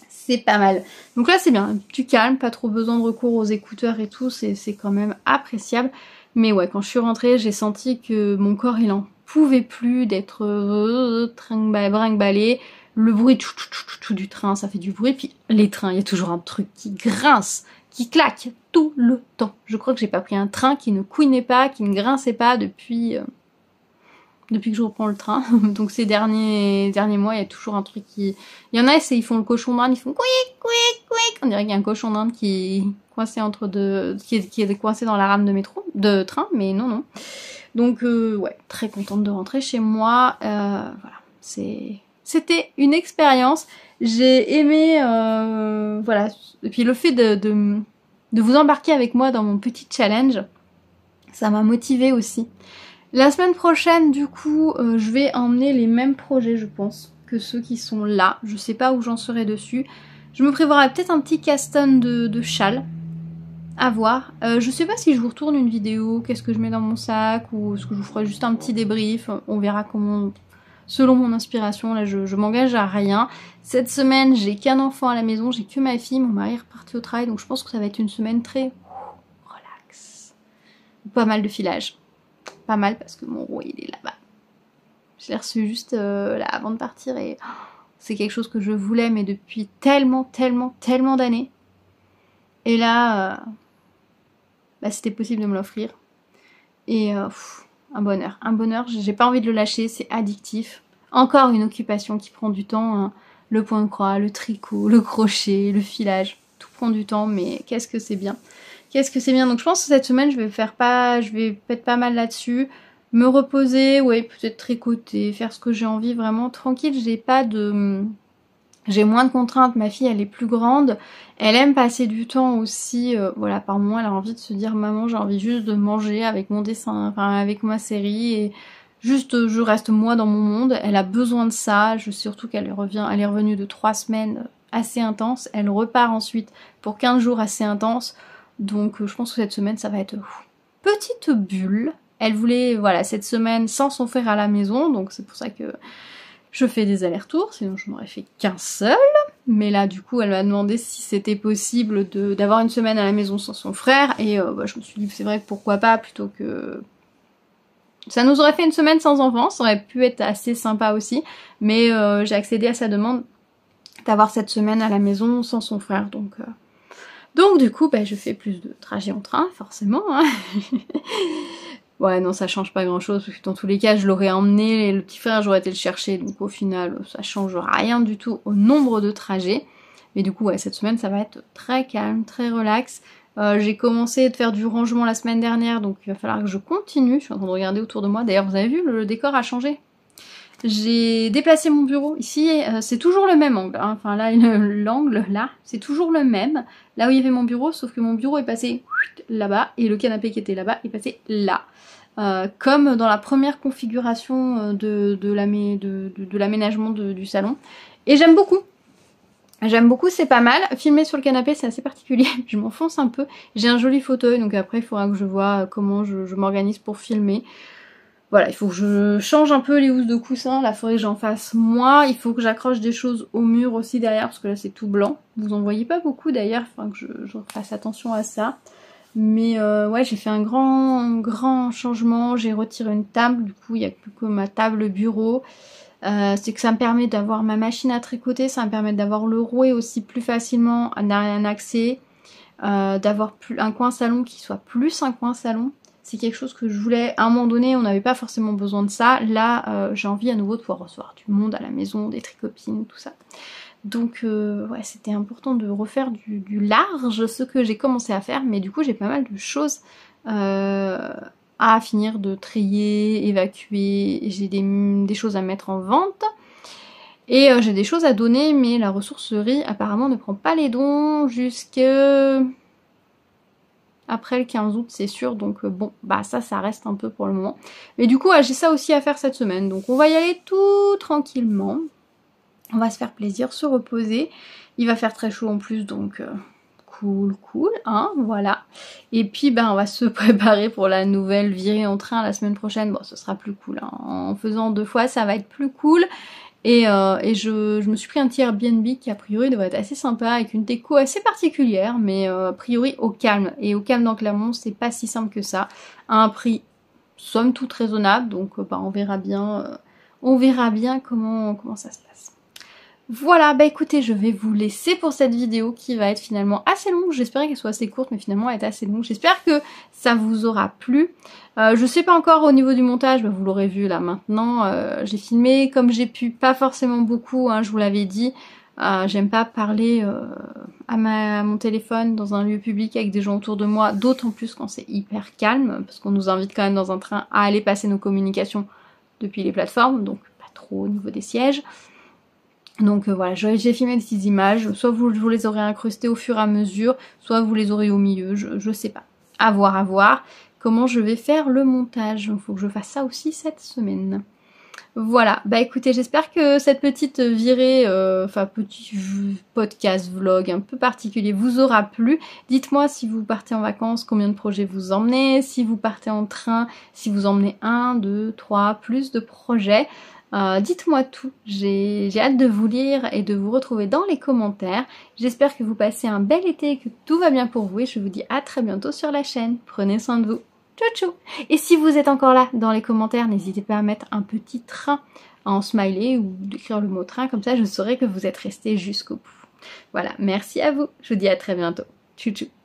S1: C'est pas mal. Donc là, c'est bien. Du calme, pas trop besoin de recours aux écouteurs et tout. C'est quand même appréciable. Mais ouais, quand je suis rentrée, j'ai senti que mon corps, il en pouvait plus d'être brinque-ballé. Le bruit du train, ça fait du bruit. Puis les trains, il y a toujours un truc qui grince, qui claque tout le temps. Je crois que j'ai pas pris un train qui ne couinait pas, qui ne grinçait pas depuis que je reprends le train. Donc ces derniers mois, il y a toujours un truc qui... Il y en a, ils font le cochon d'Inde, ils font quick, quick, quick. On dirait qu'il y a un cochon d'Inde qui est coincé qui est coincé dans la rame de train, mais non. Donc ouais, très contente de rentrer chez moi. Voilà, c'était une expérience. J'ai aimé, voilà. Et puis le fait de vous embarquer avec moi dans mon petit challenge, ça m'a motivée aussi. La semaine prochaine, du coup, je vais emmener les mêmes projets, je pense, que ceux qui sont là. Je sais pas où j'en serai dessus. Je me prévoirai peut-être un petit caston de châle. À voir. Je sais pas si je vous retourne une vidéo, qu'est-ce que je mets dans mon sac, ou est-ce que je vous ferai juste un petit débrief. On verra comment, selon mon inspiration, là je m'engage à rien. Cette semaine, j'ai qu'un enfant à la maison, j'ai que ma fille, mon mari est reparti au travail, donc je pense que ça va être une semaine très relax. Pas mal de filage. Pas mal parce que mon roi il est là-bas. Je l'ai reçu juste là avant de partir et c'est quelque chose que je voulais mais depuis tellement d'années. Et là, bah, c'était possible de me l'offrir. Et un bonheur, j'ai pas envie de le lâcher, c'est addictif. Encore une occupation qui prend du temps, hein. Le point de croix, le tricot, le crochet, le filage, tout prend du temps, mais qu'est-ce que c'est bien. Qu'est-ce que c'est bien. Donc je pense que cette semaine, je vais être pas mal là-dessus. Me reposer, ouais, peut-être tricoter, faire ce que j'ai envie, vraiment tranquille. J'ai moins de contraintes, ma fille elle est plus grande, elle aime passer du temps aussi, voilà, par moment elle a envie de se dire maman j'ai envie juste de manger avec mon dessin, enfin avec ma série et juste je reste moi dans mon monde, elle a besoin de ça, surtout qu'elle elle est revenue de 3 semaines assez intenses, elle repart ensuite pour 15 jours assez intenses, donc je pense que cette semaine ça va être petite bulle. Elle voulait, voilà, cette semaine sans son frère à la maison, donc c'est pour ça que je fais des allers-retours, sinon je n'aurais fait qu'un seul. Mais là, du coup, elle m'a demandé si c'était possible d'avoir une semaine à la maison sans son frère. Et bah, je me suis dit, c'est vrai que pourquoi pas, plutôt que... Ça nous aurait fait une semaine sans enfants, ça aurait pu être assez sympa aussi. Mais j'ai accédé à sa demande d'avoir cette semaine à la maison sans son frère. Donc du coup, bah, je fais plus de trajets en train, forcément. Hein. Ouais, non, ça change pas grand chose, parce que dans tous les cas, je l'aurais emmené, et le petit frère, j'aurais été le chercher, donc au final, ça change rien du tout au nombre de trajets. Mais du coup, ouais, cette semaine, ça va être très calme, très relax. J'ai commencé de faire du rangement la semaine dernière, donc il va falloir que je continue. Je suis en train de regarder autour de moi. D'ailleurs, vous avez vu, le décor a changé. J'ai déplacé mon bureau. Ici, c'est toujours le même angle. Hein. Enfin là, l'angle, là, c'est toujours le même. Là où il y avait mon bureau, sauf que mon bureau est passé là-bas, et le canapé qui était là-bas est passé là. Comme dans la première configuration de l'aménagement du salon. Et j'aime beaucoup. J'aime beaucoup, c'est pas mal. Filmer sur le canapé, c'est assez particulier. Je m'enfonce un peu. J'ai un joli fauteuil, donc après, il faudra que je vois comment je m'organise pour filmer. Voilà, il faut que je change un peu les housses de coussin. Là, il faudrait que j'en fasse moins. Il faut que j'accroche des choses au mur aussi derrière, parce que là, c'est tout blanc. Vous en voyez pas beaucoup d'ailleurs. Il faudra que je fasse attention à ça. Mais ouais, j'ai fait un grand changement. J'ai retiré une table. Du coup, il n'y a plus que ma table bureau. C'est que ça me permet d'avoir ma machine à tricoter. Ça me permet d'avoir le rouet aussi plus facilement un accès. D'avoir un coin salon qui soit plus un coin salon. C'est quelque chose que je voulais. À un moment donné, on n'avait pas forcément besoin de ça. Là, j'ai envie à nouveau de pouvoir recevoir du monde à la maison, des tricopines, tout ça. Donc ouais, c'était important de refaire du large, ce que j'ai commencé à faire. Mais du coup, j'ai pas mal de choses à finir de trier, évacuer. J'ai des choses à mettre en vente. Et j'ai des choses à donner, mais la ressourcerie apparemment ne prend pas les dons jusque... après le 15 août c'est sûr, donc bon, bah ça reste un peu pour le moment. Mais du coup, ouais, j'ai ça aussi à faire cette semaine, donc on va y aller tout tranquillement. On va se faire plaisir, se reposer. Il va faire très chaud en plus, donc cool, hein, voilà. Et puis, ben, on va se préparer pour la nouvelle virée en train la semaine prochaine. Bon, ce sera plus cool, hein. En faisant 2 fois, ça va être plus cool. Et je me suis pris un petit Airbnb qui a priori devrait être assez sympa avec une déco assez particulière, mais a priori au calme. Et au calme dans Clermont, c'est pas si simple que ça, à un prix somme toute raisonnable, donc bah, on verra bien comment ça se passe. Voilà, bah écoutez, je vais vous laisser pour cette vidéo qui va être finalement assez longue. J'espérais qu'elle soit assez courte, mais finalement elle est assez longue. J'espère que ça vous aura plu. Je sais pas encore au niveau du montage, bah vous l'aurez vu là maintenant. J'ai filmé comme j'ai pu, pas forcément beaucoup, hein, je vous l'avais dit. J'aime pas parler à mon téléphone dans un lieu public avec des gens autour de moi, d'autant plus quand c'est hyper calme, parce qu'on nous invite quand même dans un train à aller passer nos communications depuis les plateformes, donc pas trop au niveau des sièges. Donc voilà, j'ai filmé des petites images, soit vous les aurez incrustées au fur et à mesure, soit vous les aurez au milieu, je sais pas. À voir comment je vais faire le montage. Il faut que je fasse ça aussi cette semaine. Voilà, bah écoutez, j'espère que cette petite virée, petit podcast, vlog un peu particulier vous aura plu. Dites-moi si vous partez en vacances, combien de projets vous emmenez, si vous partez en train, si vous emmenez 1, 2, 3, plus de projets. Dites-moi tout, j'ai hâte de vous lire et de vous retrouver dans les commentaires. J'espère que vous passez un bel été et que tout va bien pour vous et je vous dis à très bientôt sur la chaîne. Prenez soin de vous. Tchou tchou. Et si vous êtes encore là dans les commentaires, n'hésitez pas à mettre un petit train en smiley ou d'écrire le mot train, comme ça je saurai que vous êtes resté jusqu'au bout. Voilà, merci à vous, je vous dis à très bientôt. Tchou tchou.